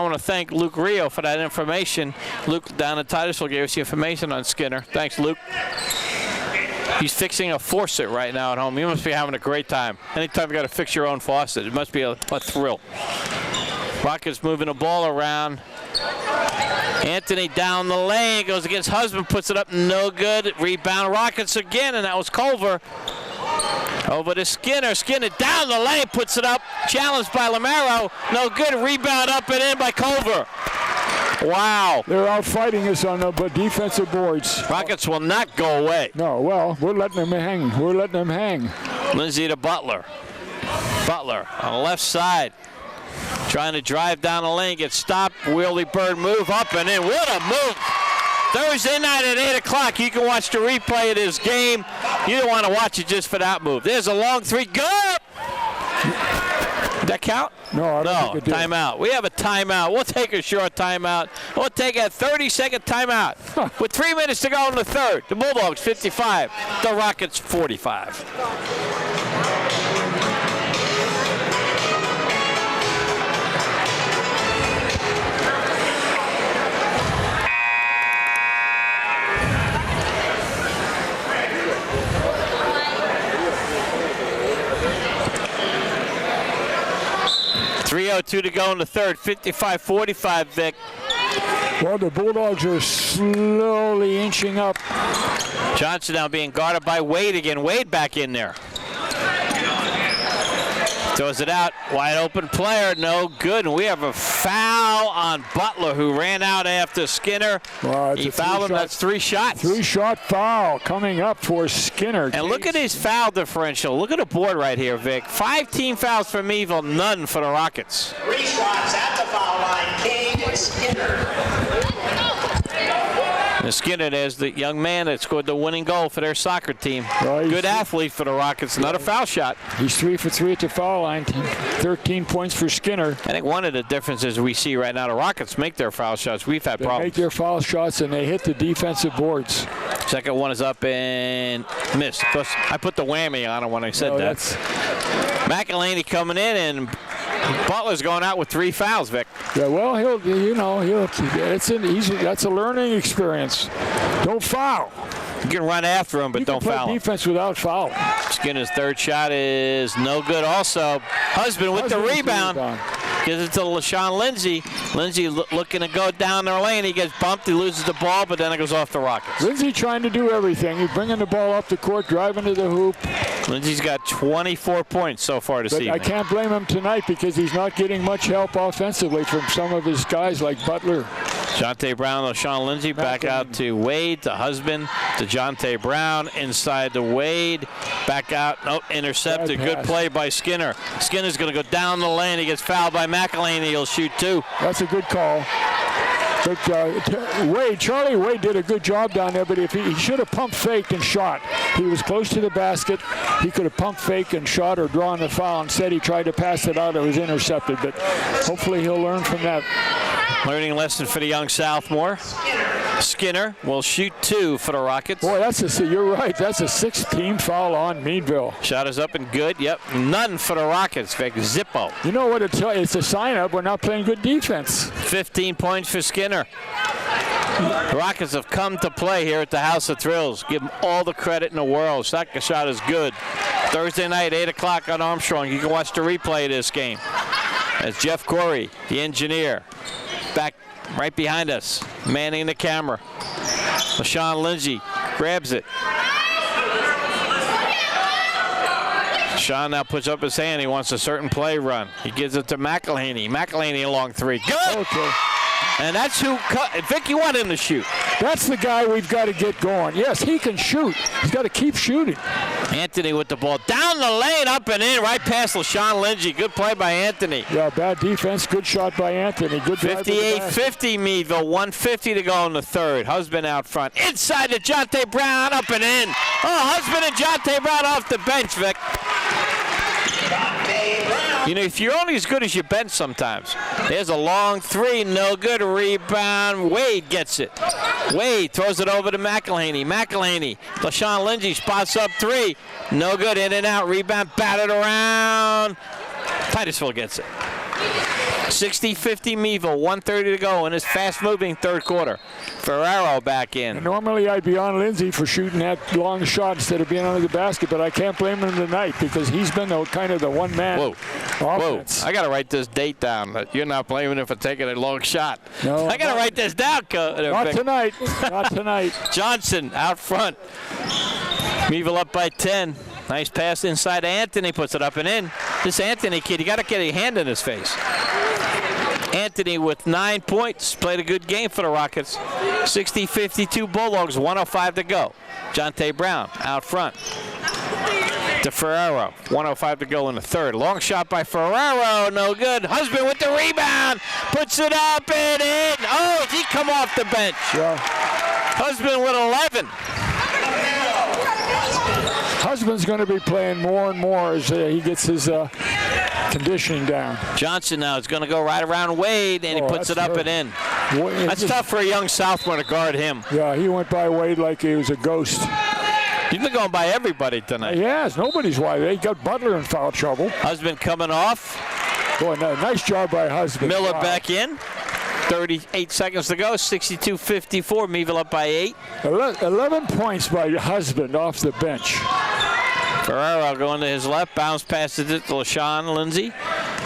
want to thank Luke Rio for that information. Luke down at Titusville gave us the information on Skinner. Thanks, Luke. He's fixing a faucet right now at home. You must be having a great time. Anytime you got to fix your own faucet, it must be a thrill. Rockets moving the ball around. Anthony down the lane, goes against Husband, puts it up, no good. Rebound Rockets again, and that was Culver. Over to Skinner. Skinner down the lane, puts it up. Challenged by Lamaro. No good. Rebound up and in by Culver. Wow. They're out fighting us on the defensive boards. Rockets will not go away. No, well, we're letting them hang. We're letting them hang. Lindsay to Butler. Butler on the left side. Trying to drive down the lane. Gets stopped. Wheelie bird move up and in. What a move. Thursday night at 8 o'clock, you can watch the replay of this game. You don't want to watch it just for that move. There's a long three. Go! Did that count? No, I don't think it did. Timeout. We have a timeout. We'll take a short timeout. We'll take a 30-second timeout. With 3 minutes to go in the third. The Bulldogs 55, the Rockets 45. 3:02 to go in the third. 55-45, Vic. Well, the Bulldogs are slowly inching up. Johnson now being guarded by Wade again. Wade back in there. Throws it out. Wide open player. No good. And we have a foul on Butler, who ran out after Skinner. Well, he fouled him. That's 3 shots. 3-shot foul coming up for Skinner. And look at his foul differential. Look at the board right here, Vic. 5 team fouls for Meadville, none for the Rockets. 3 shots at the foul line. Cade Skinner. And Skinner, there's the young man that scored the winning goal for their soccer team. Well, good athlete for the Rockets. Another foul shot. He's 3 for 3 at the foul line. 13 points for Skinner. I think one of the differences we see right now, the Rockets make their foul shots. We've had problems. They make their foul shots and they hit the defensive boards. Second one is up and missed. Of course, I put the whammy on it when I said that. McElhaney coming in, and Butler's going out with 3 fouls, Vic. Yeah, well, that's a learning experience. Don't foul. You can run after him, but don't foul him. Defense without foul. Skinner's third shot is no good also. Husband with the rebound. Gives it to LaShawn Lindsay. Lindsay looking to go down their lane. He gets bumped. He loses the ball, but then it goes off the Rockets. Lindsay trying to do everything. He's bringing the ball up the court, driving to the hoop. Lindsay's got 24 points so far this evening. I can't blame him tonight because he's not getting much help offensively from some of his guys like Butler. Jonte Brown, LaShawn Lindsay back out to Wade, to Husband, to Jonte Brown, inside to Wade, back out, nope, intercepted. Good play by Skinner. Skinner's going to go down the lane. He gets fouled by McElhaney. He'll shoot 2. That's a good call. But Charlie Wade did a good job down there, but if he should have pump faked and shot. He was close to the basket. He could have pump faked and shot or drawn the foul. Instead, he tried to pass it out. It was intercepted, but hopefully he'll learn from that. Learning lesson for the young sophomore. Skinner will shoot 2 for the Rockets. Boy, you're right. That's a 6th-team foul on Meadville. Shot is up and good. Yep, none for the Rockets. Vic, Zippo. You know what? It's a sign-up. We're not playing good defense. 15 points for Skinner. The Rockets have come to play here at the House of Thrills. Give them all the credit in the world. Second shot is good. Thursday night, 8 o'clock on Armstrong. You can watch the replay of this game. As Jeff Corey, the engineer, back right behind us, manning the camera. LaShawn Lindsay grabs it. Sean now puts up his hand. He wants a certain play run. He gives it to McElhaney. McElhaney along 3. Good! Okay. And that's who Vic, you want him to shoot. That's the guy we've got to get going. Yes, he can shoot. He's got to keep shooting. Anthony with the ball. Down the lane, up and in, right past LaShawn Lindsay. Good play by Anthony. Yeah, bad defense. Good shot by Anthony. Good 58-50 Meadville. 1:50 to go in the third. Husband out front. Inside to Jonte Brown, up and in. Oh, Husband and Jonte Brown off the bench, Vic. You know, if you're only as good as your bench sometimes. There's a long 3, no good. Rebound. Wade gets it. Wade throws it over to McElhaney. McElhaney. LaShawn Lindsay spots up 3. No good. In and out. Rebound. Batted around. Titusville gets it. 60-50 Meadville. 1:30 to go in this fast-moving third quarter. Ferraro back in. And normally I'd be on Lindsay for shooting that long shot instead of being under the basket, but I can't blame him tonight because he's been kind of the one-man offense. Whoa, I got to write this date down. You're not blaming him for taking a long shot. No, I got to write this down. Not tonight. Not tonight. Johnson out front. Meadville up by 10. Nice pass inside to Anthony. Puts it up and in. This Anthony kid, you got to get a hand in his face. Anthony with 9 points. Played a good game for the Rockets. 60-52 Bulldogs. 1:05 to go. Jonte Brown out front to Ferraro. 1:05 to go in the third. Long shot by Ferraro. No good. Husband with the rebound. Puts it up and in. Oh, he come off the bench. Yeah. Husband with 11. Husband's going to be playing more and more as he gets his conditioning down. Johnson now is going to go right around Wade, and he puts it up and in. That's tough for a young sophomore to guard him. Yeah, he went by Wade like he was a ghost. He's been going by everybody tonight. He has. Nobody's wide. They got Butler in foul trouble. Husband coming off. Boy, nice job by Husband. Miller back in. 38 seconds to go. 62-54. Meadville up by 8. 11 points by Husband off the bench. Ferraro going to his left. Bounce passes it to LaShawn Lindsay.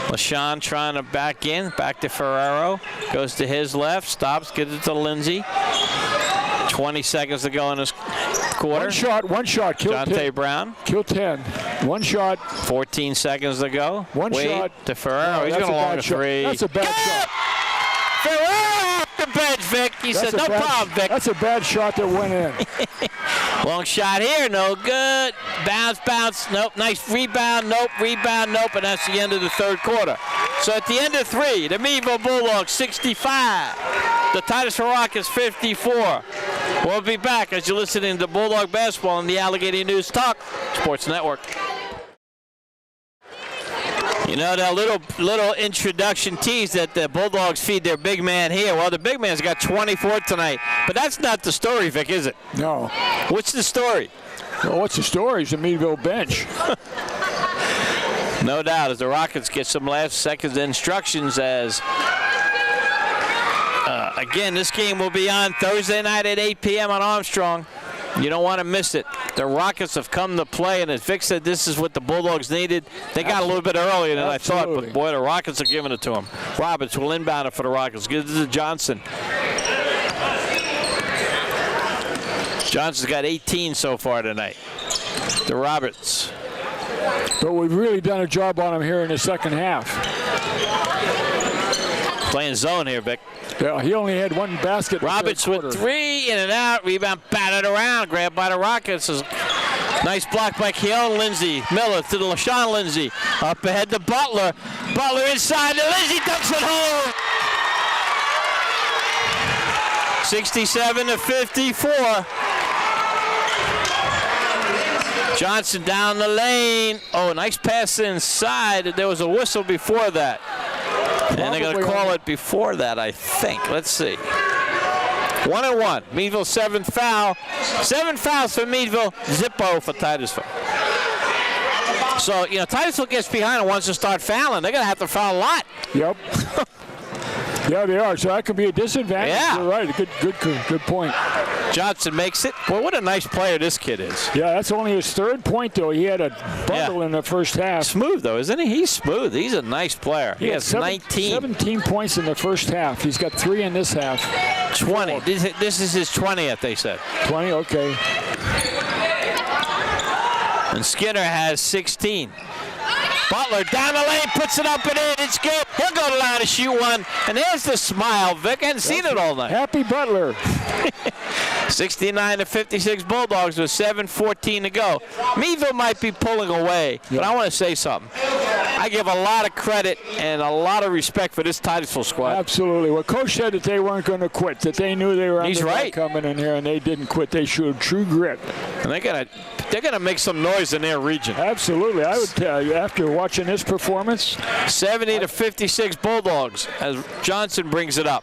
LaShawn trying to back in. Back to Ferraro. Goes to his left. Stops. Gives it to Lindsay. 20 seconds to go in this quarter. One shot. Kill Jonte 10. Brown. Kill 10. One shot. 14 seconds to go. One Wade shot. To Ferraro. No, he's going to long a 3. That's a bad shot. Ferraro off the bench, Vic. He said, no problem, Vic. That's a bad shot that went in. Long shot here, no good. Bounce, nope. Nice rebound, nope. Rebound, nope. And that's the end of the third quarter. So at the end of 3, the Meadville Bulldogs 65. the Titusville Rockets 54. We'll be back as you're listening to Bulldog Basketball on the Allegheny News Talk Sports Network. You know, that little introduction tease that the Bulldogs feed their big man here. Well, the big man's got 24 tonight. But that's not the story, Vic, is it? No. What's the story? Well, what's the story? It's the Meadville bench. No doubt, as the Rockets get some last seconds instructions as, again, this game will be on Thursday night at 8 p.m. on Armstrong. You don't want to miss it. The Rockets have come to play, and as Vic said, this is what the Bulldogs needed. They got a little bit earlier than I thought, but boy, the Rockets are giving it to them. Roberts will inbound it for the Rockets. Gives it to Johnson. Johnson's got 18 so far tonight. The Roberts. But we've really done a job on him here in the second half. Playing zone here, Vic. Yeah, he only had one basket. Roberts with 3, in and out. Rebound batted around. Grabbed by the Rockets. Nice block by Keon Lindsay. Miller to the LaShawn Lindsay. Up ahead to Butler. Butler inside to Lindsay. Dunks it home. 67-54. Johnson down the lane. Oh, nice pass inside. There was a whistle before that. And they're going to call it before that, I think. Let's see. 1-1. Meadville, 7th foul. 7 fouls for Meadville. Zippo for Titusville. So, you know, Titusville gets behind and wants to start fouling. They're going to have to foul a lot. Yep. Yeah, they are. So that could be a disadvantage. Yeah. You're right. Good point. Johnson makes it. Boy, what a nice player this kid is. Yeah, that's only his 3rd point, though. He had a bundle in the first half. Smooth, though, isn't he? He's smooth. He's a nice player. He has 19. 17 points in the first half. He's got 3 in this half. 20. This is his 20th, they said. 20, okay. And Skinner has 16. Butler down the lane, puts it up and in. It's good. He'll go to the line to shoot one. And there's the smile, Vic. I hadn't seen it all night. Happy Butler. 69-56 Bulldogs with 7:14 to go. Meadville might be pulling away, but I want to say something. I give a lot of credit and a lot of respect for this Titusville squad. Absolutely. Well, Coach said that they weren't going to quit, that they knew they were coming in here, and they didn't quit. They showed true grit. And they're gonna make some noise in their region. Absolutely. I would tell you, after watching this performance. 70-56 Bulldogs as Johnson brings it up.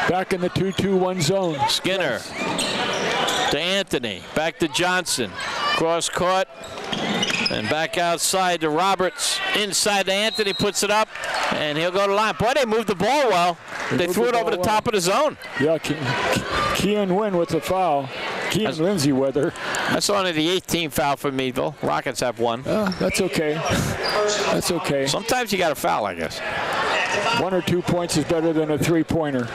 Back in the 2-2-1 zone. Skinner to Anthony. Back to Johnson. Cross court. And back outside to Roberts. Inside to Anthony. Puts it up. And he'll go to the line. Boy, they moved the ball well. They threw it over the top of the zone. Yeah, Kean Wynn with the foul. Kean Lindsay weather. That's only the 18th foul for Meadville. Rockets have 1. That's okay. That's okay. Sometimes you got to foul, I guess. 1 or 2 points is better than a 3-pointer.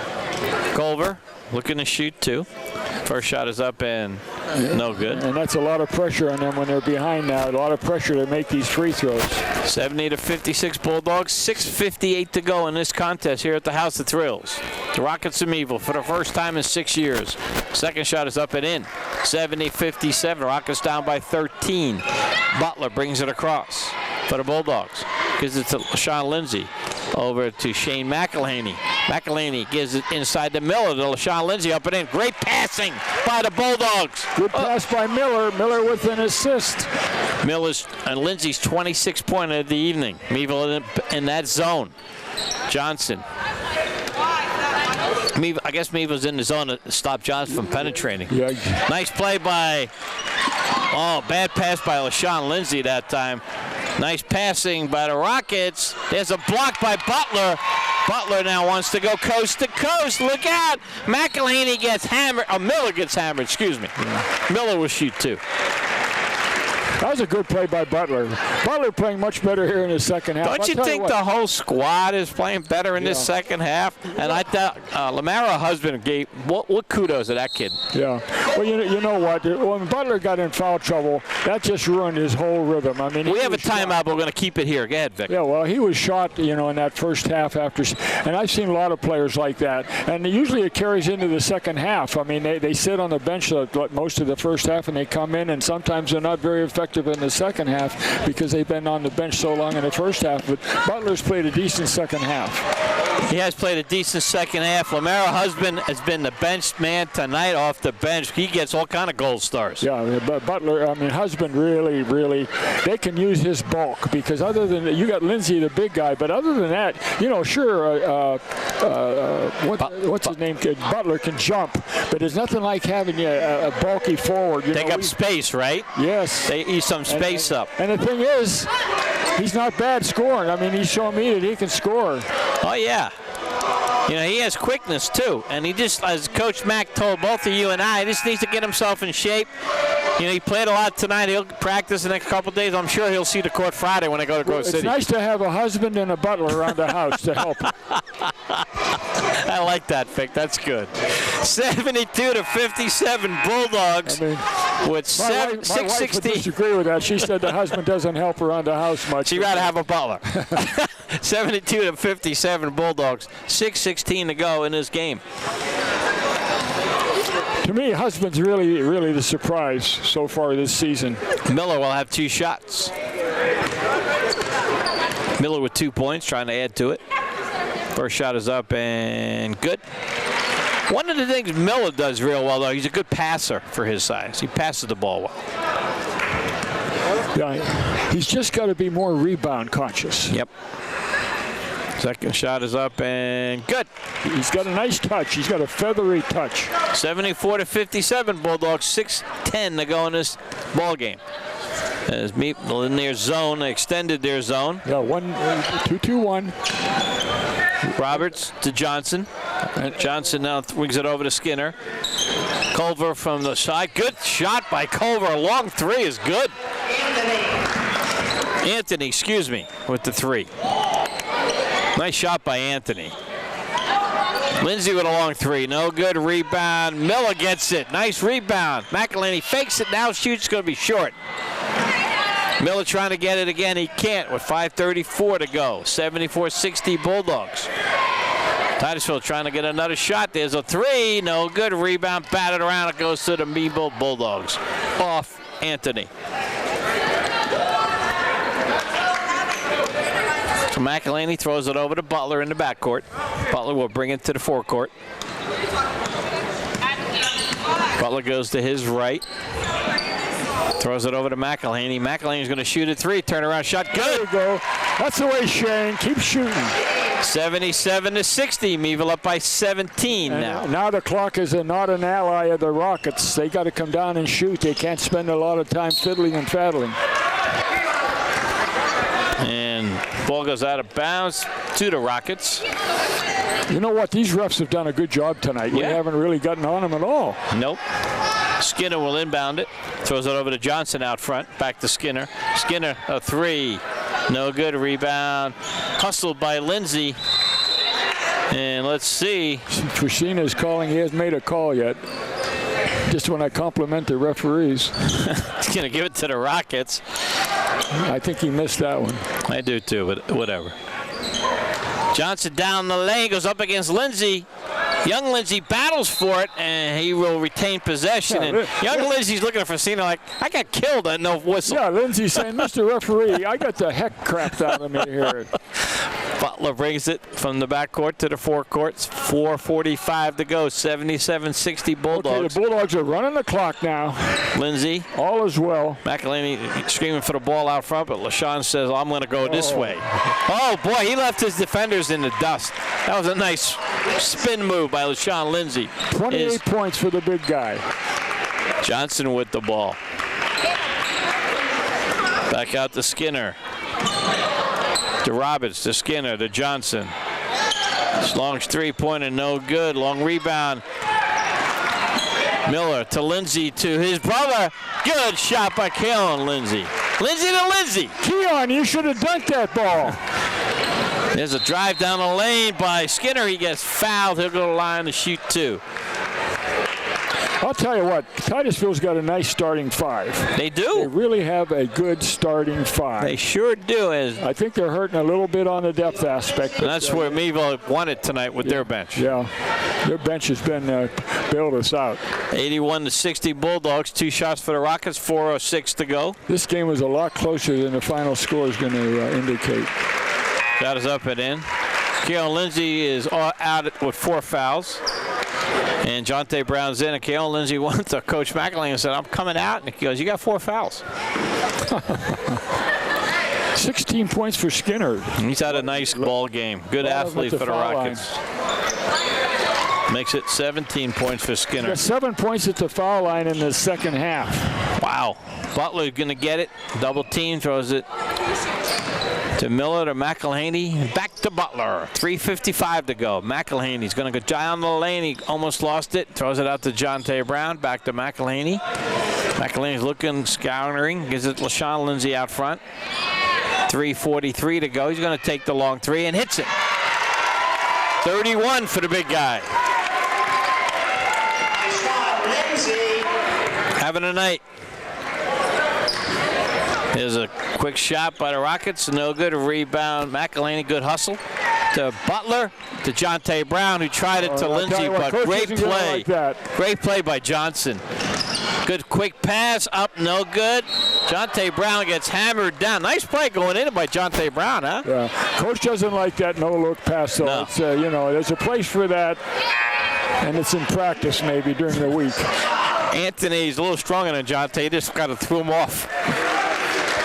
Culver looking to shoot 2. First shot is up and no good. And that's a lot of pressure on them when they're behind now. A lot of pressure to make these free throws. 70-56 Bulldogs. 6:58 to go in this contest here at the House of Thrills. The Rockets of Meadville for the first time in 6 years. Second shot is up and in. 70-57. Rockets down by 13. Butler brings it across for the Bulldogs. Gives it to LaShawn Lindsay. Over to Shane McElhaney. McElhaney gives it inside to Miller. To LaShawn Lindsay up and in. Great passing by the Bulldogs. Good pass by Miller. Miller with an assist. Miller's and Lindsay's 26-pointer of the evening. Meadville in that zone. Johnson. I guess Meadville's in the zone to stop Johnson from penetrating. Yeah. Nice play by, bad pass by LaShawn Lindsay that time. Nice passing by the Rockets. There's a block by Butler. Butler now wants to go coast to coast. Look out. McElhaney gets hammered. Miller gets hammered, excuse me. Yeah. Miller will shoot 2. That was a good play by Butler. Butler playing much better here in the second half. Don't you think the whole squad is playing better in this second half? And I thought Lamara husband gave what kudos to that kid. Yeah. Well, you know what? When Butler got in foul trouble, that just ruined his whole rhythm. I mean, we have a timeout, but we're going to keep it here. Go ahead, Vic. Yeah. Well, he was shot, in that first half after, and I've seen a lot of players like that. And usually it carries into the second half. I mean, they sit on the bench most of the first half, and they come in, and sometimes they're not very effective in the second half because they've been on the bench so long in the first half. But Butler's played a decent second half. He has played a decent second half. Lamero Husband has been the bench man tonight off the bench. He gets all kind of gold stars. Yeah, but Butler, Husband really, they can use his bulk because other than, you got Lindsey, the big guy, but other than that, sure, what's his name? Butler can jump, but there's nothing like having a bulky forward. Take up space, right? Yes. They eat some space up. And the thing is, he's not bad scoring. I mean, he's shown me that he can score. Oh, yeah. He has quickness, too. And he just, as Coach Mack told both of you and I, just needs to get himself in shape. He played a lot tonight. He'll practice the next couple of days. I'm sure he'll see the court Friday when I go to Grove City. It's nice to have a husband and a butler around the house to help him. I like that, Vic. That's good. 72-57 Bulldogs with 6:16. My wife would disagree with that. She said the husband doesn't help around the house much. She'd rather have a butler. 72-57 Bulldogs. 6:16 to go in this game. To me, Husband's really the surprise so far this season. Miller will have 2 shots. Miller with 2 points, trying to add to it. First shot is up and good. One of the things Miller does real well, though, he's a good passer for his size. He passes the ball well. Yeah, he's just got to be more rebound conscious. Yep. Second shot is up and good. He's got a nice touch. He's got a feathery touch. 74-57 Bulldogs. 6:10 to go in this ball game. As Meadville in their zone, they extended their zone. Yeah, 2-2-1. Roberts to Johnson. Johnson now wings it over to Skinner. Culver from the side. Good shot by Culver. A long 3 is good. Anthony, excuse me, with the 3. Nice shot by Anthony. Lindsey with a long 3. No good. Rebound. Miller gets it. Nice rebound. McElhaney fakes it. Now shoots. Going to be short. Miller trying to get it again. He can't with 5:34 to go. 74-60 Bulldogs. Titusville trying to get another shot. There's a 3. No good. Rebound. Batted around. It goes to the Meadville Bulldogs. Off Anthony. So McElhaney throws it over to Butler in the backcourt. Butler will bring it to the forecourt. Butler goes to his right. Throws it over to McElhaney. McElhaney's going to shoot a 3. Turnaround shot. Good. There you go. That's the way, Shane. Keep shooting. 77-60. Meadville up by 17 now. Now the clock is not an ally of the Rockets. They got to come down and shoot. They can't spend a lot of time fiddling and faddling. And ball goes out of bounds to the Rockets. You know what? These refs have done a good job tonight. Yeah. We haven't really gotten on them at all. Nope. Skinner will inbound it. Throws it over to Johnson out front. Back to Skinner. Skinner, a 3. No good. Rebound. Hustled by Lindsey. And let's see. Trishina is calling. He hasn't made a call yet. Just when I compliment the referees. He's going to give it to the Rockets. I think he missed that one. I do too, but whatever. Johnson down the lane, goes up against Lindsey. Young Lindsey battles for it, and he will retain possession. And young Lindsey's looking for Cena like, I got killed at no whistle. Yeah, Lindsey's saying, Mr. Referee, I got the heck crapped out of me here. Butler brings it from the backcourt to the forecourt. 4:45 to go. 77-60 Bulldogs. Okay, the Bulldogs are running the clock now. Lindsey. All is well. McElhaney screaming for the ball out front, but LaShawn says, I'm going to go this way. Oh, boy, he left his defenders in the dust. That was a nice spin move by LaShawn Lindsey. 28 points for the big guy. Johnson with the ball. Back out to Skinner. To Roberts, to Skinner, to Johnson. Long 3-pointer, no good. Long rebound. Miller to Lindsey, to his brother. Good shot by Kalen Lindsey. Lindsey to Lindsey. Keon, you should have dunked that ball. There's a drive down the lane by Skinner. He gets fouled. He'll go to the line to shoot 2. I'll tell you what, Titusville's got a nice starting 5. They do. They really have a good starting 5. They sure do. I think they're hurting a little bit on the depth aspect. And that's where Meadville won it tonight with their bench. Yeah, their bench has been bailed us out. 81-60 Bulldogs. 2 shots for the Rockets. 4:06 to go. This game was a lot closer than the final score is going to indicate. Shot is up and in. Keon Lindsay is out with 4 fouls. And Jonte Brown's in, and Keon Lindsay went to Coach McElhaney and said, I'm coming out. And he goes, you got 4 fouls. 16 points for Skinner. He's had a nice ball game. Good athlete for the Rockets. Makes it 17 points for Skinner. Got 7 points at the foul line in the second half. Wow. Butler going to get it. Double team, throws it to Miller, to McElhaney. Back to Butler. 3:55 to go. McElhaney's going to go down the lane. He almost lost it. Throws it out to Jonte Brown. Back to McElhaney. McElhaney's looking, scouring. Gives it LaShawn Lindsay out front. 3:43 to go. He's going to take the long 3 and hits it. 31 for the big guy. Having a night. There's a quick shot by the Rockets. No good. A rebound. McElhaney, good hustle. To Butler. To Jonte Brown, who tried it to Lindsay, but great play. Great play by Johnson. Good quick pass. Up, no good. Jonte Brown gets hammered down. Nice play going in by Jonte Brown, huh? Yeah. Coach doesn't like that no-look pass, though. No. It's, you know, there's a place for that, and it's in practice maybe during the week. Anthony's a little stronger than Jonte. He just got to throw him off.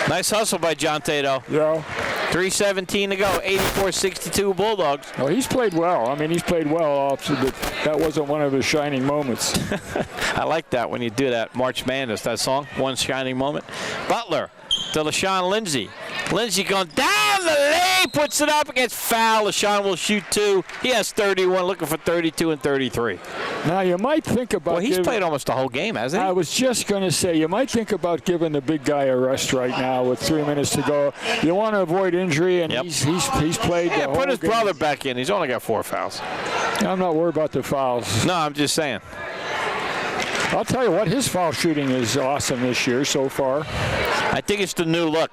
Nice hustle by Jonte, though. Yeah. 3:17 to go. 84-62 Bulldogs. Well, he's played well. I mean, he's played well, obviously, but that wasn't one of his shining moments. I like that when you do that. March Madness, that song, One Shining Moment. Butler to LaShawn Lindsay. Lindsay going down the lane, puts it up, and gets fouled. LaShawn will shoot 2. He has 31, looking for 32 and 33. Now, you might think about... Well, he's played almost the whole game, hasn't he? I was just going to say, you might think about giving the big guy a rest right now with 3 minutes to go. You want to avoid injury, and he's played the whole put his game. brother back in. He's only got 4 fouls. I'm not worried about the fouls. No, I'm just saying. I'll tell you what, his foul shooting is awesome this year so far. I think it's the new look.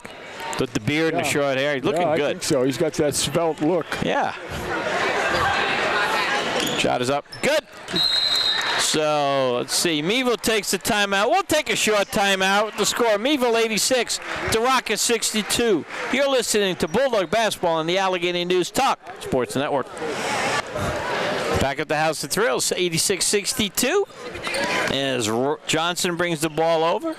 With the beard and the short hair. He's looking good. I think so. He's got that svelte look. Yeah. Shot is up. Good. So, let's see. Meadville takes the timeout. We'll take a short timeout. The score, Meadville 86 to Rockets 62. You're listening to Bulldog Basketball on the Allegheny News Talk Sports Network. Back at the House of Thrills, 86-62. As Johnson brings the ball over.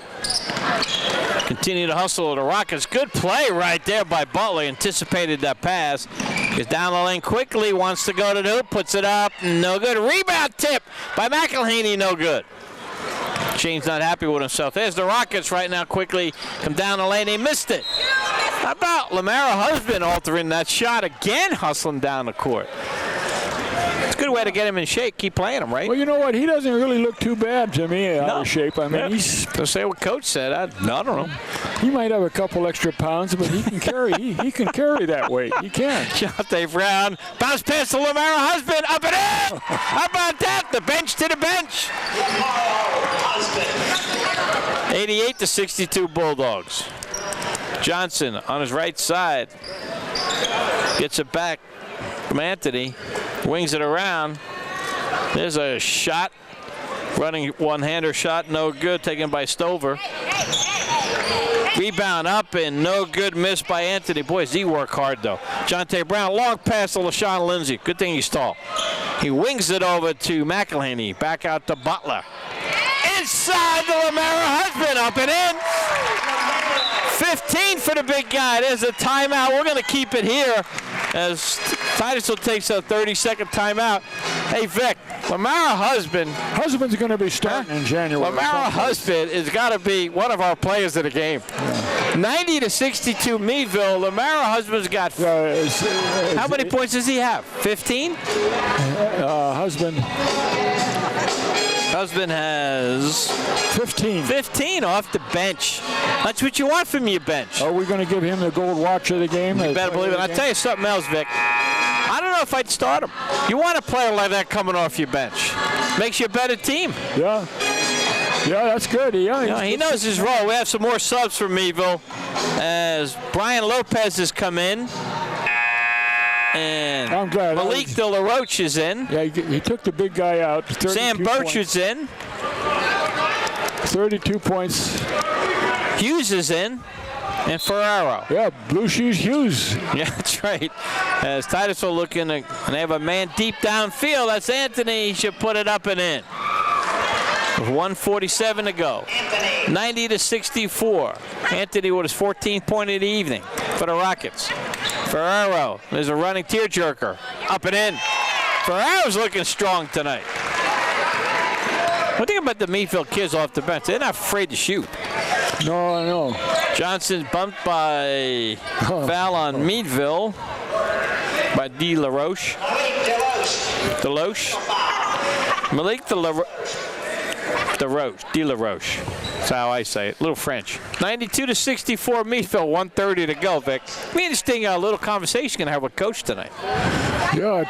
Continue to hustle the Rockets. Good play right there by Butler. Anticipated that pass. Gets down the lane quickly. Wants to go to the hoop. Puts it up. No good. Rebound tip by McElhaney. No good. Shane's not happy with himself. There's the Rockets right now quickly. Come down the lane. They missed it. How about Lamara Husband altering that shot again, hustling down the court? It's a good way to get him in shape. Keep playing him, right? Well, you know what? He doesn't really look too bad to me out of shape. I mean, he's... To say what Coach said, I don't know. He might have a couple extra pounds, but he can carry. he can carry that weight. He can. Jonte Brown. Bounce pass to Lamara Husband. Up and in. How about that? The bench to the bench. 88-62 Bulldogs. Johnson on his right side. Gets it back from Anthony. Wings it around. There's a shot. Running one-hander shot, no good. Taken by Stover. Rebound up and no good. Missed by Anthony. Boy, does he work hard, though. Jonte Brown, long pass to LaShawn Lindsay. Good thing he's tall. He wings it over to McElhaney. Back out to Butler. Inside the Lamara Husband. Up and in. 15 for the big guy. There's a timeout. We're going to keep it here as Titusville takes a 30-second timeout. Hey, Vic, Lamara Husband's going to be starting in January. Lamara Husband has got to be one of our players of the game. 90-62 Meadville. Lamara Husband's got. How many points does he have? 15? Husband has 15 off the bench. That's what you want from your bench. Are we going to give him the gold watch of the game? You better believe it. I'll tell you something else, Vic. I don't know if I'd start him. You want a player like that coming off your bench. Makes you a better team. Yeah. Yeah, that's good. Yeah, he knows his role. We have some more subs for Meadville as Brian Lopez has come in. And I'm glad. Malik De La Roche is in. Yeah, he took the big guy out. Sam Birch is in. 32 points. Hughes is in. And Ferraro. Yeah, Blue Shoes Hughes. Yeah, that's That's right. As Titusville looking, and they have a man deep downfield. That's Anthony. He should put it up and in. With 1:47 to go. 90-64. Anthony with his 14th point of the evening for the Rockets. Fiorillo, there's a running tearjerker. Up and in. Ferrero's looking strong tonight. What do you think about the Meadville kids off the bench? They're not afraid to shoot. No, I know. Johnson's bumped by foul on Meadville by DeLaRoche. Malik DeLaRoche. That's how I say it. A little French. 92-64 Meadville, 1:30 to go, Vic. Be interesting little conversation going to have with Coach tonight. Yeah,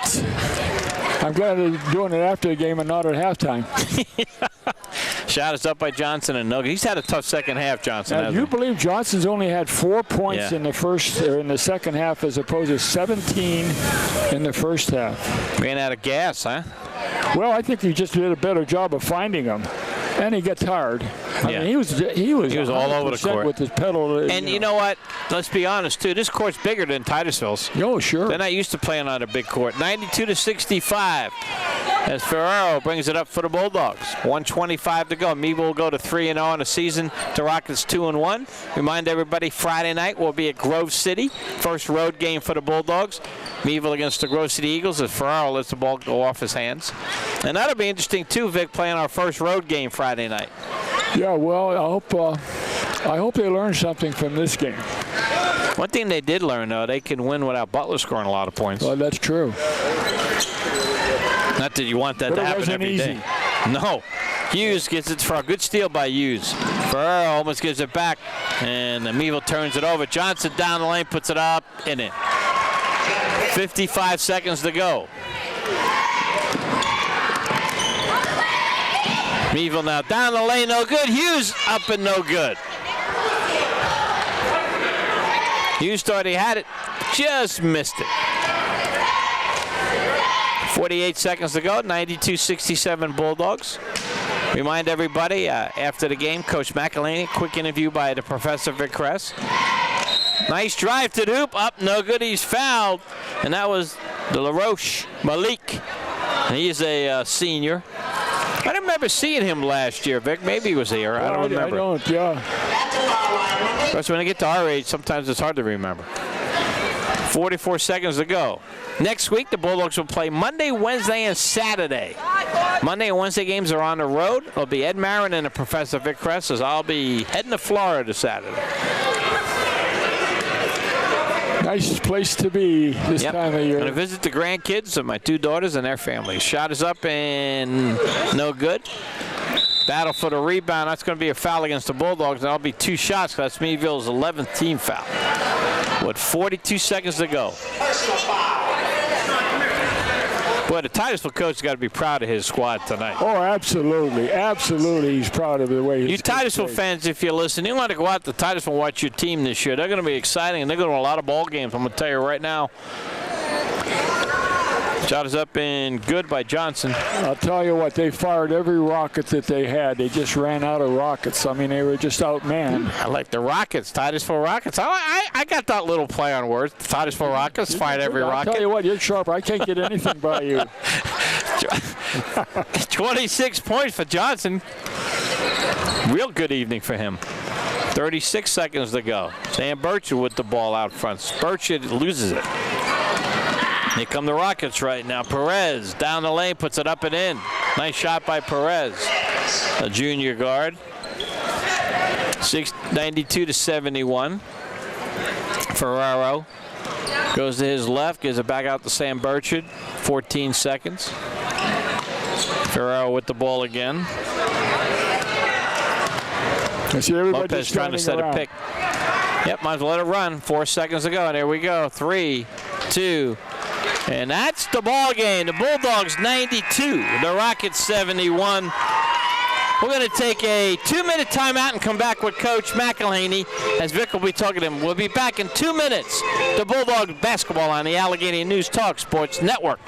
I'm glad they're doing it after the game and not at halftime. Shot is up by Johnson and Nugget. He's had a tough second half, Johnson. Now, you believe Johnson's only had 4 points in the second half as opposed to 17 in the first half. Ran out of gas, huh? Well, I think he just did a better job of finding them. And he got tired. I mean, he was all over the court with his pedal. And you know what? Let's be honest too. This court's bigger than Titusville's. Oh, sure. They're not used to playing on a big court. 92-65. As Fiorillo brings it up for the Bulldogs. 1:25 to go. Meadville will go to 3-0 in the season. The Rockets 2-1. Remind everybody, Friday night will be at Grove City. First road game for the Bulldogs. Meadville against the Grove City Eagles as Fiorillo lets the ball go off his hands. And that'll be interesting too, Vic, playing our first road game Friday night. Yeah, well, I hope they learn something from this game. One thing they did learn, though, they can win without Butler scoring a lot of points. Well, that's true. Not that you want that to happen every day. No. Hughes gets it for a good steal by Hughes. Fiorillo almost gives it back, and Meadville turns it over. Johnson down the lane, puts it up, in it. 55 seconds to go. Meadville now down the lane, no good. Hughes up and no good. Hughes thought he had it, just missed it. 48 seconds to go, 92-67 Bulldogs. Remind everybody, after the game, Coach McElhaney, quick interview by the Professor Vic Kress. Nice drive to the hoop, up, no good, he's fouled. And that was DeLaRoche Malik. And he's a senior. I don't remember seeing him last year, Vic. Maybe he was here. I don't remember. I don't, yeah. Because when I get to our age, sometimes it's hard to remember. 44 seconds to go. Next week, the Bulldogs will play Monday, Wednesday, and Saturday. Monday and Wednesday games are on the road. It'll be Ed Marin and the Professor Vic Kress, as I'll be heading to Florida Saturday. Nice place to be this time of year. I'm going to visit the grandkids of my 2 daughters and their families. Shot is up and no good. Battle for the rebound. That's going to be a foul against the Bulldogs. That'll be 2 shots. That's Meadville's 11th team foul. With 42 seconds to go. Boy, the Titusville coach has got to be proud of his squad tonight. Oh, absolutely. Absolutely, he's proud of the way he's. You Titusville fans, if you listen, you want to go out to Titusville and watch your team this year. They're going to be exciting, and they're going to win a lot of ball games. I'm going to tell you right now. Shot is up and good by Johnson. I'll tell you what, they fired every rocket that they had. They just ran out of rockets. I mean, they were just outmanned. I like the Rockets, Titusville Rockets. I got that little play on words. Titusville Rockets fired every rocket. I'll tell you what, you're sharp. I can't get anything by you. 26 points for Johnson. Real good evening for him. 36 seconds to go. Sam Burchard with the ball out front. Burchard loses it. Here come the Rockets right now. Perez down the lane, puts it up and in. Nice shot by Perez, a junior guard. 92-71. Ferraro goes to his left, gives it back out to Sam Burchard. 14 seconds. Ferraro with the ball again. I see everybody Lopez trying to set a pick. Yep, might as well let it run. 4 seconds to go, and there we go. 3, 2, and that's the ball game. The Bulldogs 92, the Rockets 71. We're going to take a 2-minute timeout and come back with Coach McElhaney as Vic will be talking to him. We'll be back in 2 minutes. The Bulldogs basketball on the Allegheny News Talk Sports Network.